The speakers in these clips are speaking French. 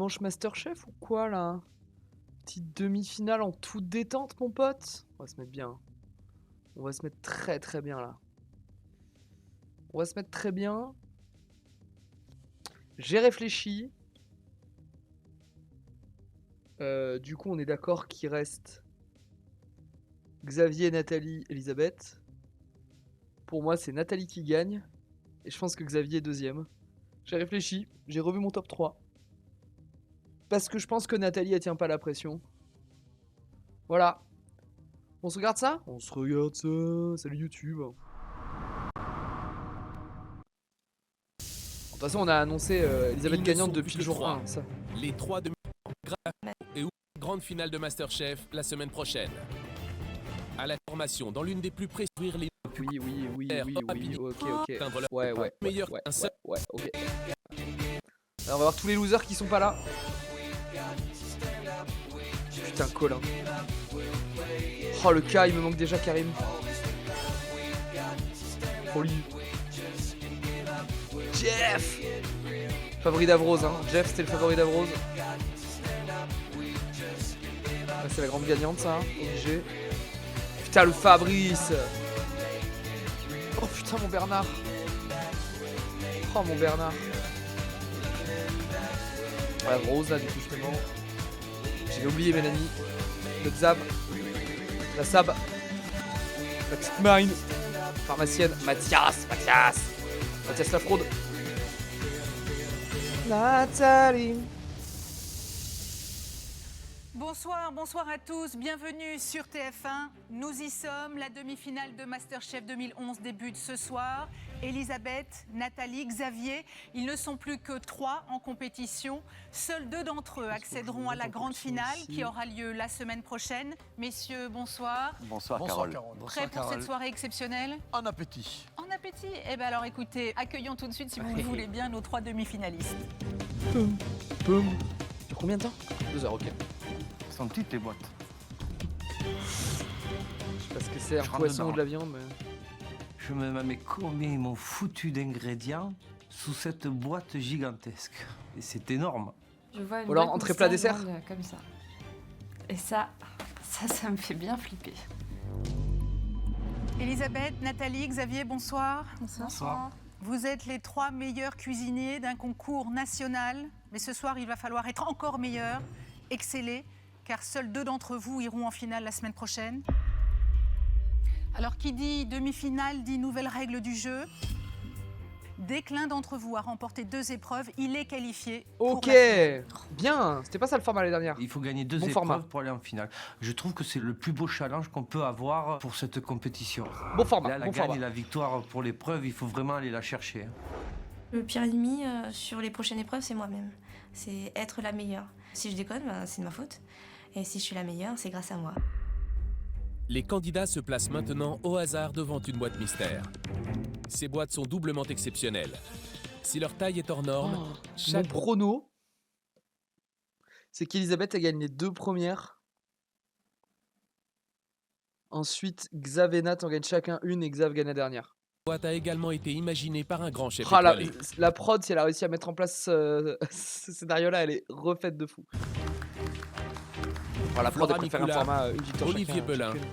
dimanche Masterchef ou quoi là? Petite demi-finale en toute détente, mon pote. On va se mettre bien. On va se mettre très très bien là. On va se mettre très bien. J'ai réfléchi. Du coup, on est d'accord qu'il reste Xavier, Nathalie, Elisabeth. Pour moi, c'est Nathalie qui gagne. Et je pense que Xavier est deuxième. J'ai réfléchi. J'ai revu mon top 3. Parce que je pense que Nathalie, elle tient pas la pression. Voilà. On se regarde ça? On se regarde ça. Salut YouTube. De toute façon, on a annoncé Elisabeth gagnante depuis le jour 1. Ça. Les 3 demi et grande finale de Masterchef la semaine prochaine. À la formation, dans l'une des plus précises, les Oui. Ok. Ouais, meilleur ok. Alors, on va voir tous les losers qui sont pas là. Putain, Colin. Oh, le cas, il me manque déjà Karim. Oli. Jeff. Favori d'Avrose, hein. Jeff, c'était le favori d'Avrose. Là, c'est la grande gagnante, ça, hein. Obligé. Putain, le Fabrice. Oh putain, mon Bernard. Oh, mon Bernard. La Rose, là, du coup, justement. J'ai oublié Mélanie. Le Xab. La Sab. La petite Marine. Pharmacienne. Mathias la fraude. Nathalie. Bonsoir à tous, bienvenue sur TF1. Nous y sommes, la demi-finale de Masterchef 2011 débute ce soir. Elisabeth, Nathalie, Xavier, ils ne sont plus que 3 en compétition. Seuls 2 d'entre eux accéderont à la grande finale qui aura lieu la semaine prochaine. Messieurs, bonsoir. Bonsoir Carole. Prêts pour cette soirée exceptionnelle? En appétit. En appétit? Eh bien alors écoutez, accueillons tout de suite, si vous le voulez bien, nos 3 demi-finalistes. Boum. Combien de temps? 2 heures, ok. Elles sont petites les boîtes. Je sais pas ce que c'est, un poisson ou de la viande, mais... Je me demande mais combien ils m'ont foutu d'ingrédients sous cette boîte gigantesque. Et c'est énorme. Je vois une Ou alors boîte entrée plat mystère dessert grande, comme ça. Et ça me fait bien flipper. Elisabeth, Nathalie, Xavier, bonsoir. Bonsoir. Vous êtes les 3 meilleurs cuisiniers d'un concours national. Mais ce soir, il va falloir être encore meilleurs, exceller, car seuls 2 d'entre vous iront en finale la semaine prochaine. Alors, qui dit demi-finale dit nouvelles règles du jeu. Dès que l'un d'entre vous a remporté 2 épreuves, il est qualifié. Ok, bien. C'était pas ça le format l'année dernière. Il faut gagner 2 Bon épreuves format. pour aller en finale. Je trouve que c'est le plus beau challenge qu'on peut avoir pour cette compétition. Bon format, Là, la bon gagne format. et la victoire pour l'épreuve, il faut vraiment aller la chercher. Le pire ennemi sur les prochaines épreuves, c'est moi-même. C'est être la meilleure. Si je déconne, c'est de ma faute. Et si je suis la meilleure, c'est grâce à moi. Les candidats se placent maintenant au hasard devant une boîte mystère. Ces boîtes sont doublement exceptionnelles. Si leur taille est hors norme, Mon chaque prono, c'est qu'Elisabeth, elle gagne les 2 premières. Ensuite, Xav et Nat en gagnent chacun une et Xav gagne la dernière. boîte a également été imaginée par un grand chef Ah, étoilé. la prod, si elle a réussi à mettre en place ce scénario-là, elle est refaite de fou. Voilà, la prod, elle Flora préfère un Nicolas, format une victoire Olivier chacun, Belin chacune.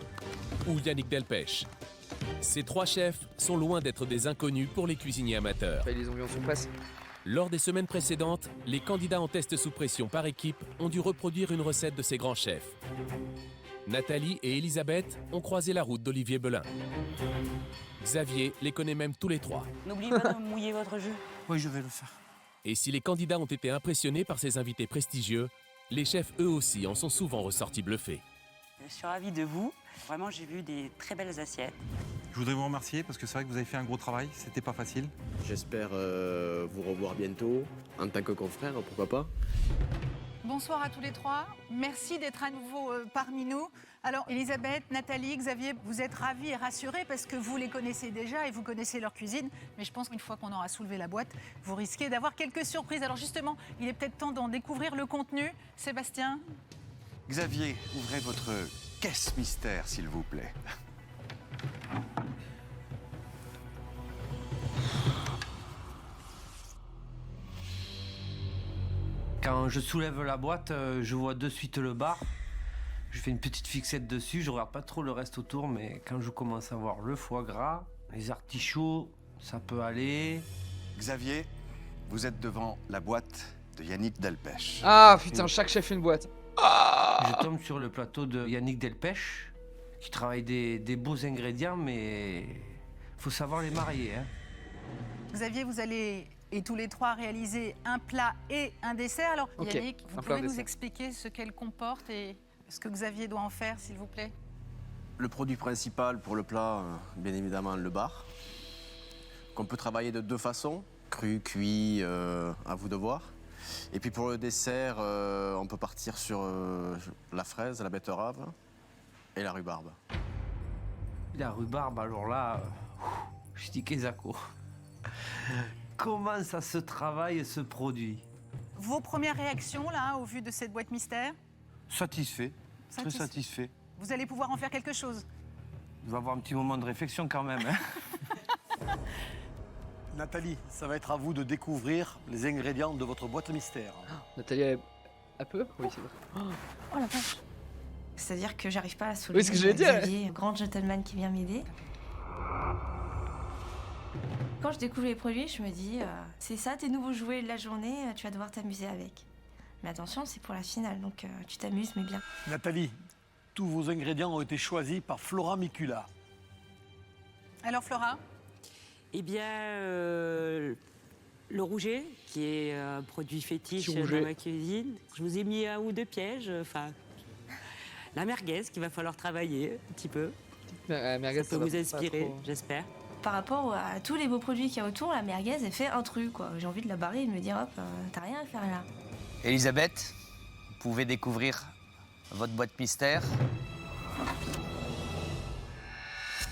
ou Yannick Delpech. Ces 3 chefs sont loin d'être des inconnus pour les cuisiniers amateurs. Enfin, ils les ont vus en surprise. Lors des semaines précédentes, les candidats en test sous pression par équipe ont dû reproduire une recette de ces grands chefs. Nathalie et Elisabeth ont croisé la route d'Olivier Belin. Xavier les connaît même tous les 3. N'oubliez pas de mouiller votre jus. Oui, je vais le faire. Et si les candidats ont été impressionnés par ces invités prestigieux, les chefs eux aussi en sont souvent ressortis bluffés. Je suis ravie de vous. Vraiment, j'ai vu des très belles assiettes. Je voudrais vous remercier parce que c'est vrai que vous avez fait un gros travail, c'était pas facile. J'espère vous revoir bientôt, en tant que confrère, pourquoi pas. Bonsoir à tous les 3. Merci d'être à nouveau parmi nous. Alors, Elisabeth, Nathalie, Xavier, vous êtes ravis et rassurés parce que vous les connaissez déjà et vous connaissez leur cuisine. Mais je pense qu'une fois qu'on aura soulevé la boîte, vous risquez d'avoir quelques surprises. Alors justement, il est peut-être temps d'en découvrir le contenu. Sébastien? Xavier, ouvrez votre caisse mystère, s'il vous plaît. Quand je soulève la boîte, je vois de suite le bar. Je fais une petite fixette dessus, je regarde pas trop le reste autour, mais quand je commence à voir le foie gras, les artichauts, ça peut aller. Xavier, vous êtes devant la boîte de Yannick Delpech. Ah putain, chaque chef fait une boîte. Je tombe sur le plateau de Yannick Delpech, qui travaille des beaux ingrédients, mais faut savoir les marier. Hein. Xavier, vous allez, et tous les trois, réaliser un plat et un dessert. Alors, Ok, Yannick, vous un plat, pouvez un nous dessert. expliquer ce qu'elle comporte et ce que Xavier doit en faire, s'il vous plaît? Le produit principal pour le plat, bien évidemment, le bar, qu'on peut travailler de deux façons, cru, cuit, à vous de voir. Et puis pour le dessert, on peut partir sur la fraise, la betterave et la rhubarbe. La rhubarbe, alors là, je dis Kezako. Comment ça se travaille ce produit? Vos premières réactions, là, au vu de cette boîte mystère? Satisfait, très Satisfait. satisfait. Vous allez pouvoir en faire quelque chose? Il va y avoir un petit moment de réflexion quand même. Hein. Nathalie, ça va être à vous de découvrir les ingrédients de votre boîte mystère. Nathalie, à peu? Oui, c'est vrai. Oh la vache. C'est-à-dire que j'arrive pas à soulever Oui, ce que j'allais dire. Xavier, grand gentleman qui vient m'aider. Quand je découvre les produits, je me dis, c'est ça tes nouveaux jouets de la journée, tu vas devoir t'amuser avec. Mais attention, c'est pour la finale, donc tu t'amuses, mais bien. Nathalie, tous vos ingrédients ont été choisis par Flora Micula. Alors, Flora? Eh bien, le rouget, qui est un produit fétiche Petit dans rouget. ma cuisine. Je vous ai mis un ou deux pièges. Enfin, la merguez, qu'il va falloir travailler un petit peu. Merguez, Ça peut va vous pas inspirer, trop. j'espère. Par rapport à tous les beaux produits qu'il y a autour, la merguez, elle fait un truc, quoi. J'ai envie de la barrer et de me dire, hop, t'as rien à faire là. Elisabeth, vous pouvez découvrir votre boîte mystère.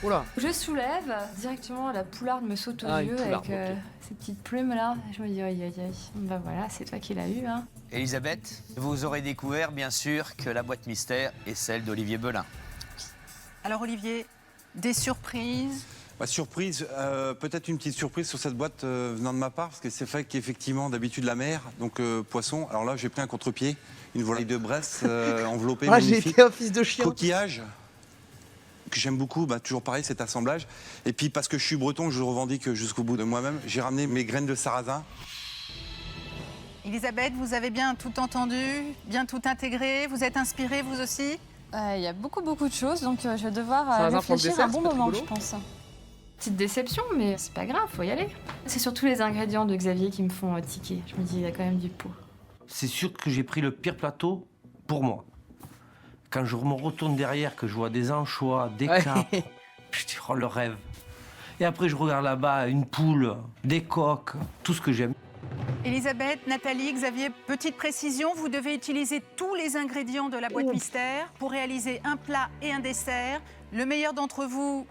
Oula. Je soulève, directement la poularde me saute aux Ah, une yeux poularde, avec ok. ces petites plumes là. Je me dis, aïe aïe aïe, bah voilà, c'est toi qui l'as eu. Hein. Elisabeth, vous aurez découvert bien sûr que la boîte mystère est celle d'Olivier Belin. Alors, Olivier, des surprises? Surprise, peut-être une petite surprise sur cette boîte venant de ma part, parce que c'est vrai qu'effectivement, d'habitude, la mer, donc poisson. Alors là, j'ai pris un contre-pied, une volaille de Bresse enveloppée, Ah, j'ai magnifique. été un fils de chien. Coquillage, que j'aime beaucoup, toujours pareil, cet assemblage. Et puis, parce que je suis breton, je le revendique jusqu'au bout de moi-même, j'ai ramené mes graines de sarrasin. Elisabeth, vous avez bien tout entendu, bien tout intégré? Vous êtes inspirée, vous aussi? Il y a beaucoup de choses, donc je vais devoir Sarrasin pour le réfléchir dessert, un bon c'est pas moment, rigolo je pense. Petite déception, mais c'est pas grave, faut y aller. C'est surtout les ingrédients de Xavier qui me font tiquer. Je me dis, il y a quand même du pot. C'est sûr que j'ai pris le pire plateau pour moi. Quand je me retourne derrière, que je vois des anchois, des Ouais. capres, je dis, oh, le rêve. Et après, je regarde là-bas une poule, des coques, tout ce que j'aime. Elisabeth, Nathalie, Xavier, petite précision, vous devez utiliser tous les ingrédients de la boîte mystère pour réaliser un plat et un dessert. Le meilleur d'entre vous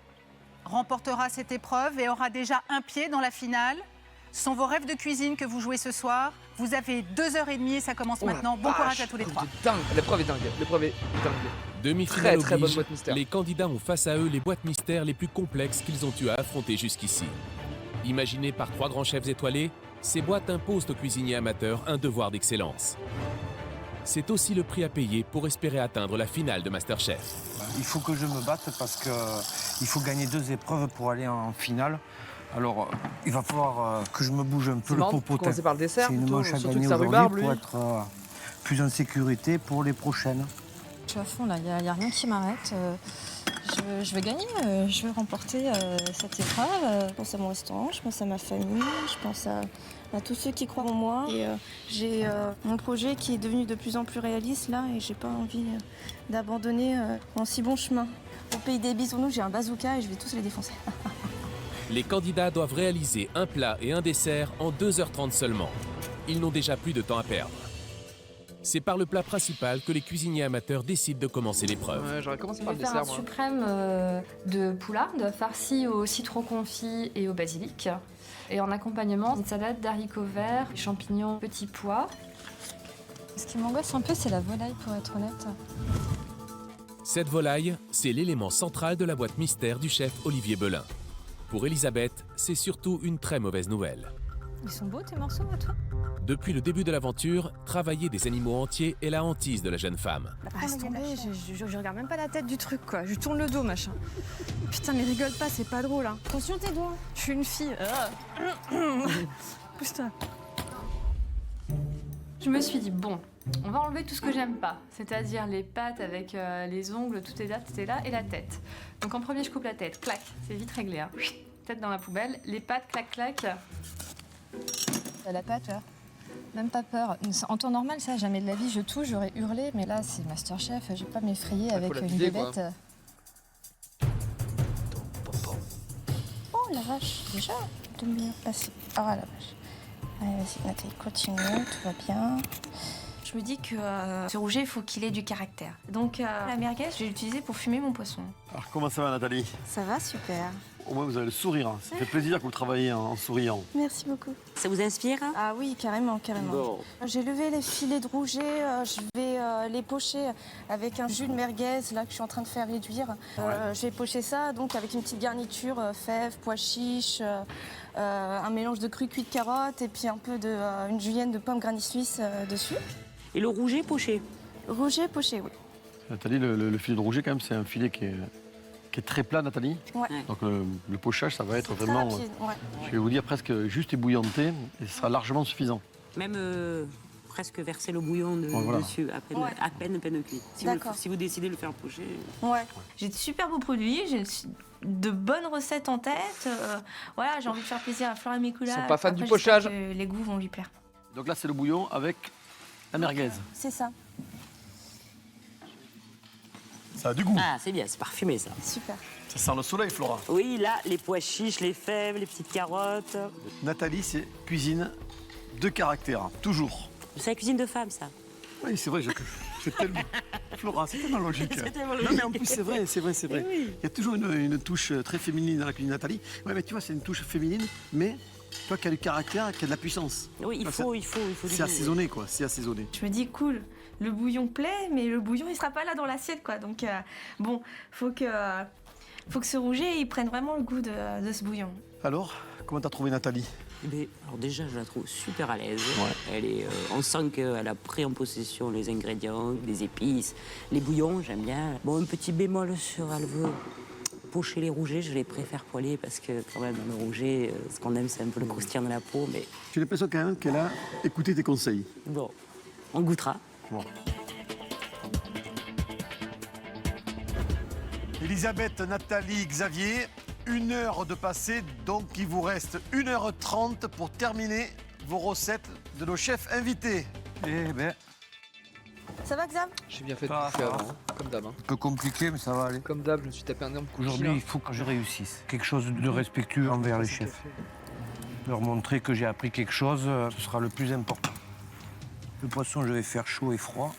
remportera cette épreuve et aura déjà un pied dans la finale. Ce sont vos rêves de cuisine que vous jouez ce soir. Vous avez 2h30 et ça commence maintenant. Bon courage à tous les trois. Dingue. L'épreuve est dingue. L'épreuve est dingue. Demi-finale Très bonne oblige, boîte mystère. les candidats ont face à eux les boîtes mystères les plus complexes qu'ils ont eu à affronter jusqu'ici. Imaginées par 3 grands chefs étoilés, ces boîtes imposent aux cuisiniers amateurs un devoir d'excellence. C'est aussi le prix à payer pour espérer atteindre la finale de MasterChef. Il faut que je me batte parce qu'il faut gagner 2 épreuves pour aller en finale. Alors, il va falloir que je me bouge un peu C'est le marrant de popotin. commencer par le dessert, C'est une plutôt, manche à surtout gagner que ça aujourd'hui rhubarbe, lui. pour être plus en sécurité pour les prochaines. Je suis à fond là, il n'y a rien qui m'arrête. Je vais gagner, je vais remporter cette épreuve. Je pense à mon restaurant, je pense à ma famille, je pense à tous ceux qui croient en moi. Et j'ai mon projet qui est devenu de plus en plus réaliste là et j'ai pas envie d'abandonner en si bon chemin. Au pays des bisounours, j'ai un bazooka et je vais tous les défoncer. Les candidats doivent réaliser un plat et un dessert en 2h30 seulement. Ils n'ont déjà plus de temps à perdre. C'est par le plat principal que les cuisiniers amateurs décident de commencer l'épreuve. Ouais, j'aurais commencé Je par vais le faire un dessert, moi. suprême de poularde farci au citron confit et au basilic. Et en accompagnement, une salade d'haricots verts, champignons, petits pois. Ce qui m'angoisse un peu, c'est la volaille, pour être honnête. Cette volaille, c'est l'élément central de la boîte mystère du chef Olivier Belin. Pour Elisabeth, c'est surtout une très mauvaise nouvelle. Ils sont beaux tes morceaux à toi? Depuis le début de l'aventure, travailler des animaux entiers est la hantise de la jeune femme. Ah, laisse tomber, je regarde même pas la tête du truc, quoi. Je tourne le dos, machin. Putain, mais rigole pas, c'est pas drôle, hein. Attention tes doigts. Je suis une fille. Pousse-toi. Je me suis dit, bon, on va enlever tout ce que j'aime pas, c'est-à-dire les pattes avec les ongles, tout est là, et la tête. Donc en premier, je coupe la tête, clac, c'est vite réglé, hein. Tête dans la poubelle, les pattes, clac, clac. La patte, là. Même pas peur. En temps normal, ça, jamais de la vie, je touche, j'aurais hurlé, mais là, c'est Masterchef, je vais pas m'effrayer avec une bébête. Oh la vache, déjà, demi-heure passée. Ah la vache. Allez, vas-y, Nathalie, continue, tout va bien. Je me dis que ce rouget, il faut qu'il ait du caractère. Donc la merguez, je vais l'utiliser pour fumer mon poisson. Alors comment ça va Nathalie? Ça va, super. Au moins vous avez le sourire. Ça fait plaisir que vous travaillez en souriant. Merci beaucoup. Ça vous inspire? Ah oui, carrément, carrément. Bon. J'ai levé les filets de rouget, je vais les pocher avec un jus de merguez là que je suis en train de faire réduire. Je vais pocher ça donc avec une petite garniture, fèves, pois chiches, un mélange de cru cuit de carottes et puis un peu une julienne de pommes granny suisse dessus. Et le rouget poché? Rouget poché, oui. Nathalie, le filet de rouget quand même, c'est un filet qui est très plat, Nathalie. Ouais. Donc le pochage, ça va être Très vraiment, rapide, ouais. je vais vous dire, presque juste ébouillanté et ce sera largement suffisant. Même presque verser le bouillon voilà. dessus, à peine cuit. Si vous décidez de le faire pocher. Ouais. J'ai de super beaux produits, j'ai de bonnes recettes en tête. Voilà, j'ai envie de faire plaisir à Flora Mikula. Ils sont pas fans Après, du pochage. j'espère que les goûts vont lui plaire. Donc là, c'est le bouillon avec la merguez. C'est ça. Ça a du goût. Ah, c'est bien, c'est parfumé ça. Super. Ça sent le soleil, Flora. Oui, là, les pois chiches, les fèves, les petites carottes. Nathalie, c'est cuisine de caractère, toujours. C'est la cuisine de femme, ça. Oui, c'est vrai, c'est tellement... Flora, c'est tellement logique. C'est tellement Non, mais en plus, c'est vrai. Oui. Il y a toujours une touche très féminine dans la cuisine de Nathalie. Ouais, mais tu vois, c'est une touche féminine, mais toi qui as du caractère, qui a de la puissance. Oui, il faut du C'est assaisonné, quoi, c'est assaisonné. Je me dis, cool, le bouillon plaît, mais le bouillon, il sera pas là dans l'assiette, quoi. Donc, bon, faut que ce rouget, il prenne vraiment le goût de ce bouillon. Alors, comment t'as trouvé Nathalie? Alors déjà, je la trouve super à l'aise. Ouais. On sent qu'elle a pris en possession les ingrédients, les épices, les bouillons, j'aime bien. Bon, un petit bémol sur elle veut pocher les rougets, je les préfère poêler parce que quand même dans le rouget, ce qu'on aime, c'est un peu le croustillant de la peau, mais... J'ai l'impression quand même qu'elle a écouté tes conseils. Bon, on goûtera. Bon. Elisabeth, Nathalie, Xavier, 1 heure de passé, donc il vous reste 1h30 pour terminer vos recettes de nos chefs invités. Eh ben, Ça va, Xav? J'ai bien fait de Ça bouffer va. avant, comme d'hab. un peu compliqué, mais ça va aller. Comme d'hab, je me suis tapé un énorme coup de Aujourd'hui, chien. il faut que je réussisse. Quelque chose de respectueux envers les chefs. Leur montrer que j'ai appris quelque chose, ce sera le plus important. Le poisson, je vais faire chaud et froid.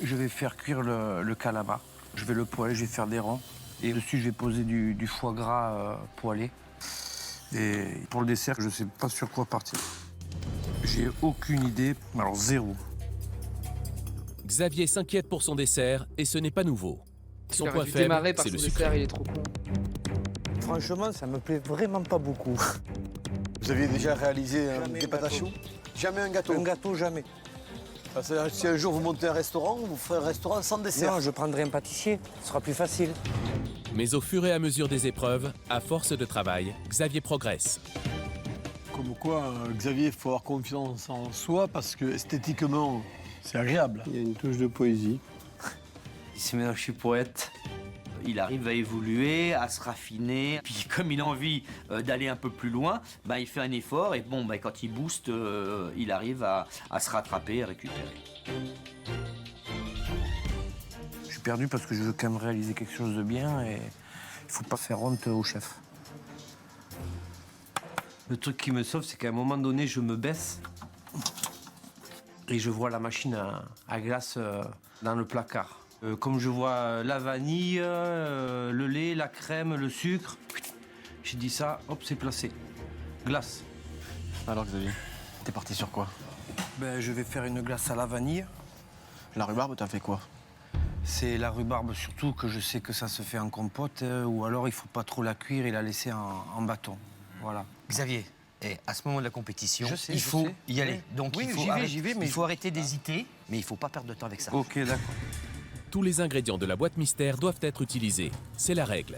Je vais faire cuire le calamar. Je vais le poêler, je vais faire des ronds. Et dessus, je vais poser du foie gras poêlé. Et pour le dessert, je ne sais pas sur quoi partir. J'ai aucune idée, alors zéro. Xavier s'inquiète pour son dessert et ce n'est pas nouveau. Son Il point aurait dû faible, démarrer par c'est son le dessert, sucre. il est trop con. Franchement, ça me plaît vraiment pas beaucoup. Vous aviez déjà réalisé des pâtes à choux? Jamais un gâteau? Un gâteau, jamais. Si un jour vous montez un restaurant, vous ferez un restaurant sans dessert? Non, je prendrai un pâtissier, ce sera plus facile. Mais au fur et à mesure des épreuves, à force de travail, Xavier progresse. Comme quoi, Xavier, il faut avoir confiance en soi parce que esthétiquement, c'est agréable. Il y a une touche de poésie. C'est maintenant que je suis poète. Il arrive à évoluer, à se raffiner. Puis comme il a envie d'aller un peu plus loin, il fait un effort. Et bon, quand il booste, il arrive à se rattraper, à récupérer. Je suis perdu parce que je veux quand même réaliser quelque chose de bien et il faut pas faire honte au chef. Le truc qui me sauve, c'est qu'à un moment donné, je me baisse et je vois la machine à glace dans le placard. Comme je vois la vanille, le lait, la crème, le sucre, j'ai dit ça, hop, c'est placé. Glace. Alors Xavier, t'es parti sur quoi? Je vais faire une glace à la vanille. La rhubarbe, t'as fait quoi? C'est la rhubarbe surtout que je sais que ça se fait en compote ou alors il faut pas trop la cuire et la laisser en bâton. Voilà. Xavier, Et à ce moment de la compétition, Je sais, il je faut sais. y aller. Oui. Donc Oui, j'y vais, mais il faut arrêter d'hésiter, mais il ne faut pas perdre de temps avec ça. Ok, d'accord. Tous les ingrédients de la boîte mystère doivent être utilisés. C'est la règle.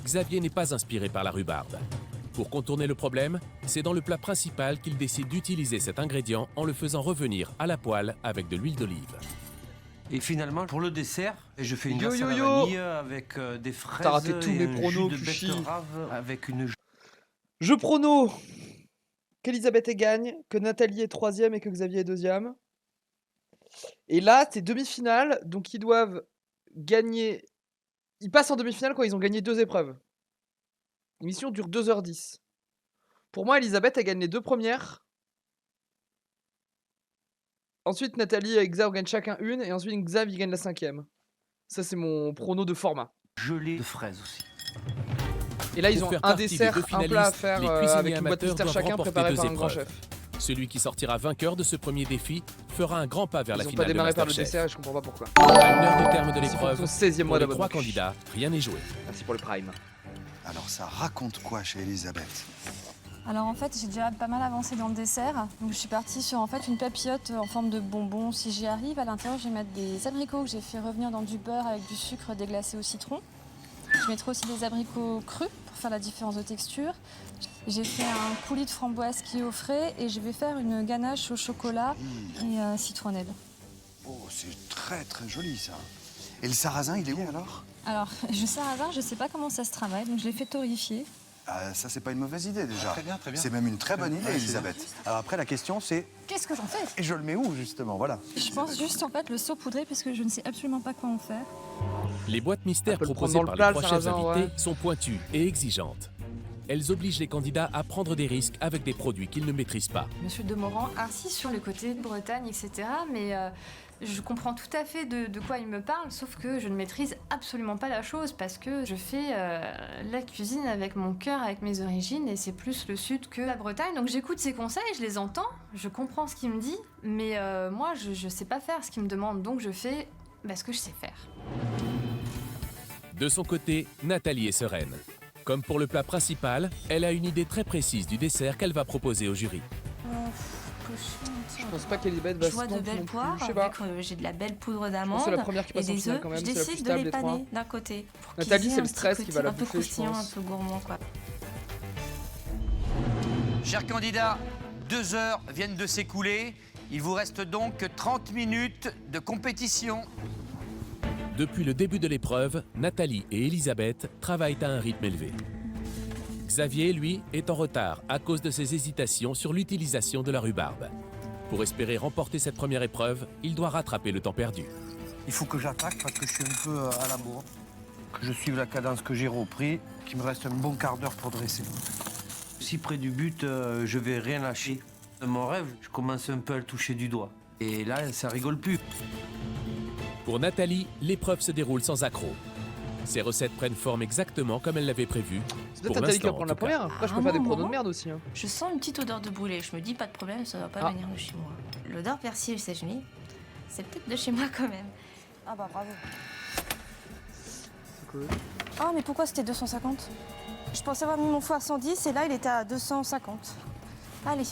Xavier n'est pas inspiré par la rhubarbe. Pour contourner le problème, c'est dans le plat principal qu'il décide d'utiliser cet ingrédient en le faisant revenir à la poêle avec de l'huile d'olive. Et finalement, pour le dessert, je fais une Yo, glace yo, à la yo. vanille avec des fraises T'as raté tous et mes un pronos, jus de Kushi. betterave avec une... Je prono qu'Elisabeth gagne, que Nathalie est 3e et que Xavier est 2e. Et là, c'est demi-finale, donc ils doivent gagner. Ils passent en demi-finale quand ils ont gagné 2 épreuves. L'émission dure 2h10. Pour moi, Elisabeth, elle gagne les 2 premières. Ensuite, Nathalie et Xav gagnent chacun une, et ensuite Xav il gagne la 5e. Ça, c'est mon prono de format. Gelée de fraises aussi. Et là, ils Pour ont faire un partie des dessert, deux un plat à finalistes, faire les cuisiniers avec une boîte amateurs mystère doivent chacun remporter préparée 2 par un grand épreuves. chef. Celui qui sortira vainqueur de ce premier défi fera un grand pas vers la Ils ont finale pas de démarré par le Masterchef. dessert et je comprends pas pourquoi. À une heure de terme de C'est l'épreuve, pour son 16e pour mois les d'abonnement. 3 candidats, rien n'est joué. Merci pour le prime. Alors ça raconte quoi chez Elisabeth? Alors en fait, j'ai déjà pas mal avancé dans le dessert. Donc je suis partie sur en fait une papillote en forme de bonbon. Si j'y arrive, à l'intérieur, je vais mettre des abricots que j'ai fait revenir dans du beurre avec du sucre déglacé au citron. Je mettrai aussi des abricots crus pour faire la différence de texture. J'ai fait un coulis de framboise qui est au frais et je vais faire une ganache au chocolat et citronnelle. Oh, c'est très très joli ça. Et le sarrasin, il est où alors? Alors, le sarrasin, je sais pas comment ça se travaille, donc je l'ai fait torréfier. Ah, ça, c'est pas une mauvaise idée déjà. Très bien, très bien. C'est même une très bonne idée, Ouais, c'est Elisabeth. Alors après, la question, c'est Qu'est-ce que j'en fais? et je le mets où justement? Voilà. Je pense juste en fait le saupoudrer parce que je ne sais absolument pas quoi en faire. Les boîtes mystères peut le proposées prendre dans par le les plat, 3 le chefs sarrasin, invités ouais. sont pointues et exigeantes. Elles obligent les candidats à prendre des risques avec des produits qu'ils ne maîtrisent pas. Monsieur Demorand insiste sur le côté de Bretagne, etc. Mais je comprends tout à fait de quoi il me parle, sauf que je ne maîtrise absolument pas la chose parce que je fais la cuisine avec mon cœur, avec mes origines, et c'est plus le sud que la Bretagne. Donc j'écoute ses conseils, je les entends, je comprends ce qu'il me dit, mais moi je sais pas faire ce qu'il me demande, donc je fais ce que je sais faire. De son côté, Nathalie est sereine. Comme pour le plat principal, elle a une idée très précise du dessert qu'elle va proposer au jury. Je pense pas qu'Elisabeth va Je se vois de tromper belles non plus. poires, Je sais pas. avec j'ai de la belle poudre pense que d'amande c'est la première qui et passe en des finale œufs. quand même, Je c'est la plus décide de stable les des trois. paner d'un côté. Pour Nathalie, qu'ils aient c'est un le petit stress qui côté va la un peu bouffer, je croustillant, pense. un peu gourmand, quoi. Chers candidats, 2 heures viennent de s'écouler. Il vous reste donc 30 minutes de compétition. Depuis le début de l'épreuve, Nathalie et Elisabeth travaillent à un rythme élevé. Xavier, lui, est en retard à cause de ses hésitations sur l'utilisation de la rhubarbe. Pour espérer remporter cette première épreuve, il doit rattraper le temps perdu. Il faut que j'attaque parce que je suis un peu à la bourre. Que je suive la cadence que j'ai repris, qu'il me reste un bon quart d'heure pour dresser. Si près du but, je vais rien lâcher. Dans mon rêve, je commence un peu à le toucher du doigt. Et là, ça rigole plus. Pour Nathalie, l'épreuve se déroule sans accroc. Ses recettes prennent forme exactement comme elle l'avait prévu. C'est peut-être Nathalie qui va prendre la première. Après, je peux faire des pronos de merde aussi. Hein. Je sens une petite odeur de brûlé. Je me dis pas de problème, ça va pas venir de chez moi. L'odeur persil sèche-nuit, c'est peut-être de chez moi quand même. Ah bah bravo. C'est cool. Ah mais pourquoi c'était 250? Je pensais avoir mis mon four à 110 et là il était à 250. Allez.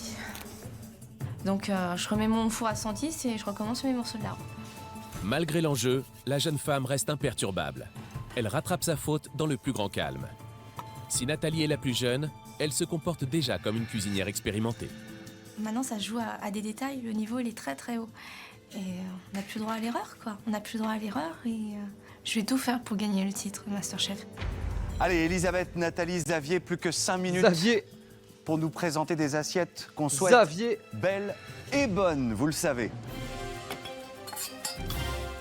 Donc je remets mon four à 110 et je recommence mes morceaux de lard. Malgré l'enjeu, la jeune femme reste imperturbable. Elle rattrape sa faute dans le plus grand calme. Si Nathalie est la plus jeune, elle se comporte déjà comme une cuisinière expérimentée. Maintenant ça se joue à des détails, le niveau il est très très haut. Et on n'a plus droit à l'erreur quoi. On n'a plus droit à l'erreur et je vais tout faire pour gagner le titre Masterchef. Allez, Elisabeth, Nathalie, Xavier, plus que 5 minutes Xavier. pour nous présenter des assiettes qu'on souhaite Xavier. belles et bonnes, vous le savez.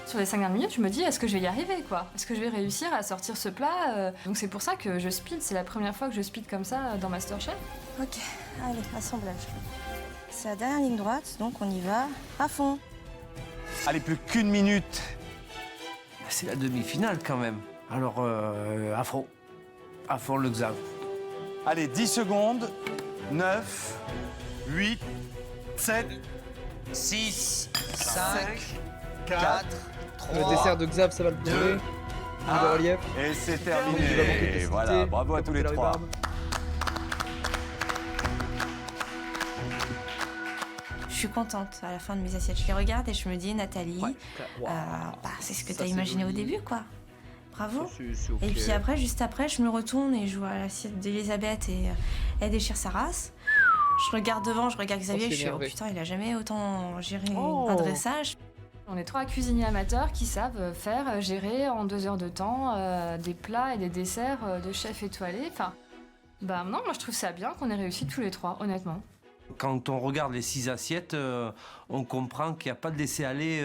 Sur les 5 dernières minutes, je me dis, est-ce que je vais y arriver, quoi? Est-ce que je vais réussir à sortir ce plat? Donc c'est pour ça que je speed, c'est la première fois que je speed comme ça dans Masterchef. Ok, allez, assemblage. C'est la dernière ligne droite, donc on y va à fond. Allez, plus qu'une minute. C'est la demi-finale quand même. Alors, à fond. À fond le Xav. Allez, 10 secondes. 9, 8, 7, 6, 5, 4, 3, Le dessert de Xav, ça va le prouver. 2, Le relief. et c'est Il va manquer de terminé. facilité, Voilà, bravo il va à tous les couper la trois. rhubarbe. suis contente à la fin de mes assiettes. Je les regarde et je me dis, Nathalie, c'est ce que tu as imaginé au début, quoi. Bravo. C'est ok. Et puis après, juste après, je me retourne et je vois l'assiette d'Elisabeth et elle déchire sa race. Je regarde devant, je regarde Xavier, je suis oh putain, il a jamais autant géré un dressage. On est 3 cuisiniers amateurs qui savent faire, gérer en 2 heures de temps des plats et des desserts de chefs étoilés. Enfin, bah non, moi je trouve ça bien qu'on ait réussi tous les 3, honnêtement. Quand on regarde les 6 assiettes, on comprend qu'il n'y a pas de laisser-aller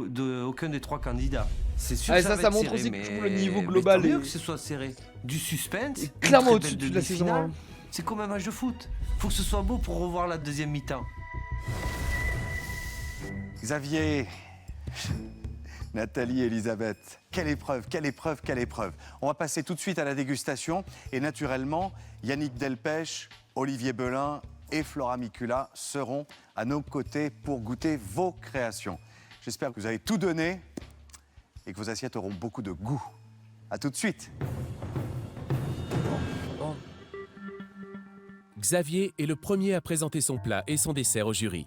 d'aucun des 3 candidats. C'est sûr que ça montre serré, aussi mais... que le niveau global mais tant est... mieux que ce soit serré. Du suspense, et clairement une au-dessus très belle de la saison demi-finale. 1. C'est comme un match de foot. Faut que ce soit beau pour revoir la deuxième mi-temps. Xavier, Nathalie, Elisabeth, quelle épreuve, quelle épreuve, quelle épreuve. On va passer tout de suite à la dégustation. Et naturellement, Yannick Delpech, Olivier Belin et Flora Micula seront à nos côtés pour goûter vos créations. J'espère que vous avez tout donné et que vos assiettes auront beaucoup de goût. À tout de suite. Xavier est le premier à présenter son plat et son dessert au jury.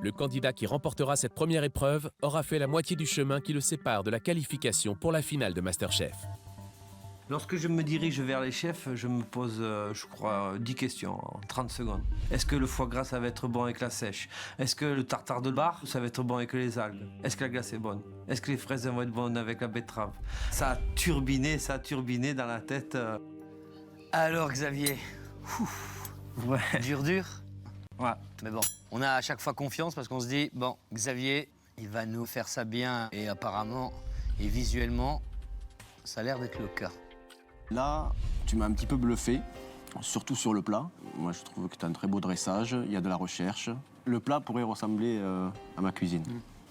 Le candidat qui remportera cette première épreuve aura fait la moitié du chemin qui le sépare de la qualification pour la finale de MasterChef. Lorsque je me dirige vers les chefs, je me pose, je crois, 10 questions en 30 secondes. Est-ce que le foie gras, ça va être bon avec la sèche? Est-ce que le tartare de bar, ça va être bon avec les algues? Est-ce que la glace est bonne? Est-ce que les fraises vont être bonnes avec la betterave? Ça a turbiné dans la tête. Alors Xavier, Ouais. dur. Ouais. Mais bon, on a à chaque fois confiance parce qu'on se dit, bon, Xavier, il va nous faire ça bien. Et apparemment, et visuellement, ça a l'air d'être le cas. Là, tu m'as un petit peu bluffé, surtout sur le plat. Moi, je trouve que tu as un très beau dressage, il y a de la recherche. Le plat pourrait ressembler à ma cuisine.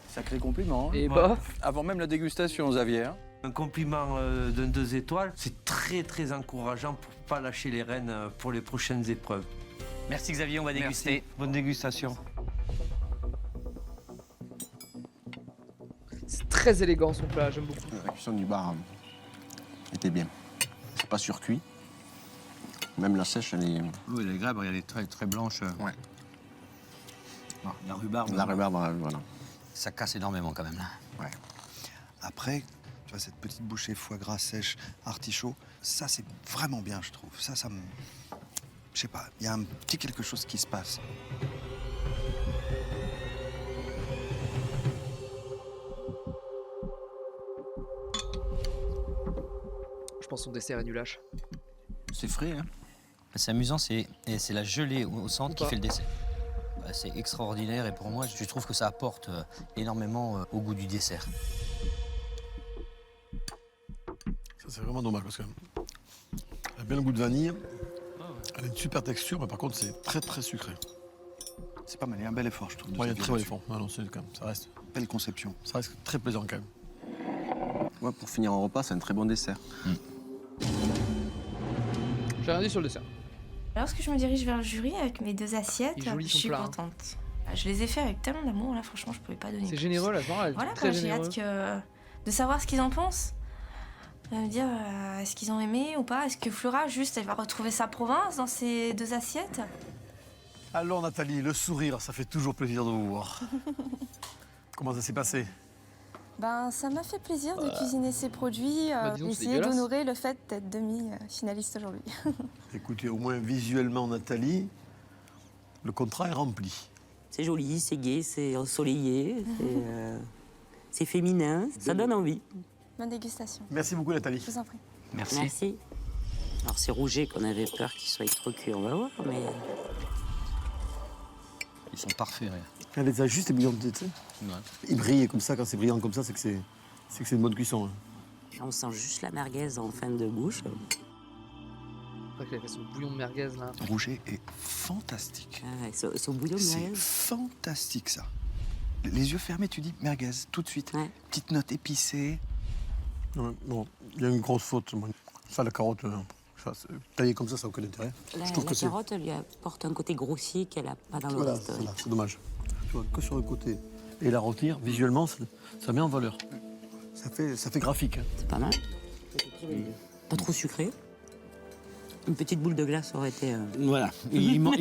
Sacré compliment. Hein. Et bah, Avant même la dégustation, Xavier. Hein. Un compliment d'un 2 étoiles, c'est très très encourageant pour pas lâcher les rênes pour les prochaines épreuves. Merci Xavier, on va déguster. Merci. Bonne dégustation. c'est très élégant son plat, j'aime beaucoup. La cuisson du bar était bien. C'est pas surcuit. Même la sèche, elle est... Oui, elle est agréable, elle est très, très blanche. Ouais. La rhubarbe. La rhubarbe, voilà. Ça casse énormément quand même là. Ouais. Après, tu vois, cette petite bouchée foie gras sèche, artichaut, ça c'est vraiment bien, je trouve. Ça me... Je sais pas, il y a un petit quelque chose qui se passe. Je pense que son dessert est nulache. C'est frais, hein. C'est amusant, c'est la gelée au centre qui fait le dessert. C'est extraordinaire et pour moi, je trouve que ça apporte énormément au goût du dessert. Ça, c'est vraiment dommage parce qu'elle a bien le goût de vanille. Elle a une super texture, mais par contre, c'est très très sucré. C'est pas mal, il y a un bel effort, je trouve. Ouais, il y a un très bel effort. Ah non, c'est quand même, ça reste. Belle conception. Ça reste très plaisant quand même. Ouais, pour finir un repas, c'est un très bon dessert. J'ai rien dit sur le dessert. Lorsque je me dirige vers le jury avec mes 2 assiettes, Il est joli, je son suis plat, hein. contente. Je les ai fait avec tellement d'amour, là, franchement, je pouvais pas donner. C'est plus. généreux, là, genre, elle est Voilà, très j'ai généreux. hâte de savoir ce qu'ils en pensent. Me dire, est-ce qu'ils ont aimé ou pas? Est-ce que Flora, juste, elle va retrouver sa province dans ces 2 assiettes? Alors Nathalie, le sourire, ça fait toujours plaisir de vous voir. Comment ça s'est passé? Ben, ça m'a fait plaisir de cuisiner ces produits, dis donc, c'est essayer dégueulasse. d'honorer le fait d'être demi-finaliste aujourd'hui. Écoutez, au moins visuellement, Nathalie, le contrat est rempli. C'est joli, c'est gai, c'est ensoleillé, c'est féminin, ça donne envie. Bonne dégustation. Merci beaucoup Nathalie. Je vous en prie. Merci. Alors c'est Rouget qu'on avait peur qu'il soit trop cuit, on va voir, mais... Ils sont parfaits. Ouais. Elle les a juste brillantes, tu sais. Ouais. Ils brillent comme ça, quand c'est brillant comme ça, c'est que c'est une bonne cuisson. Hein. On sent juste la merguez en fin de bouche. C'est vrai qu'elle a fait son bouillon de merguez, là. Rouget est fantastique. Ah ouais, son bouillon de C'est merguez. fantastique, ça. Les yeux fermés, tu dis merguez, tout de suite. Ouais. Petite note épicée. Bon, il y a une grosse faute. Moi. Ça, la carotte, taillée comme ça n'a aucun intérêt. La Je trouve que c'est... carotte lui apporte un côté grossier qu'elle n'a pas dans le Voilà, reste. voilà, c'est dommage. Tu vois, que sur le côté. Et la rôtir, visuellement, ça met en valeur. Ça fait graphique. Hein. C'est pas mal. Pas trop sucré. Une petite boule de glace aurait été... Voilà. Il manque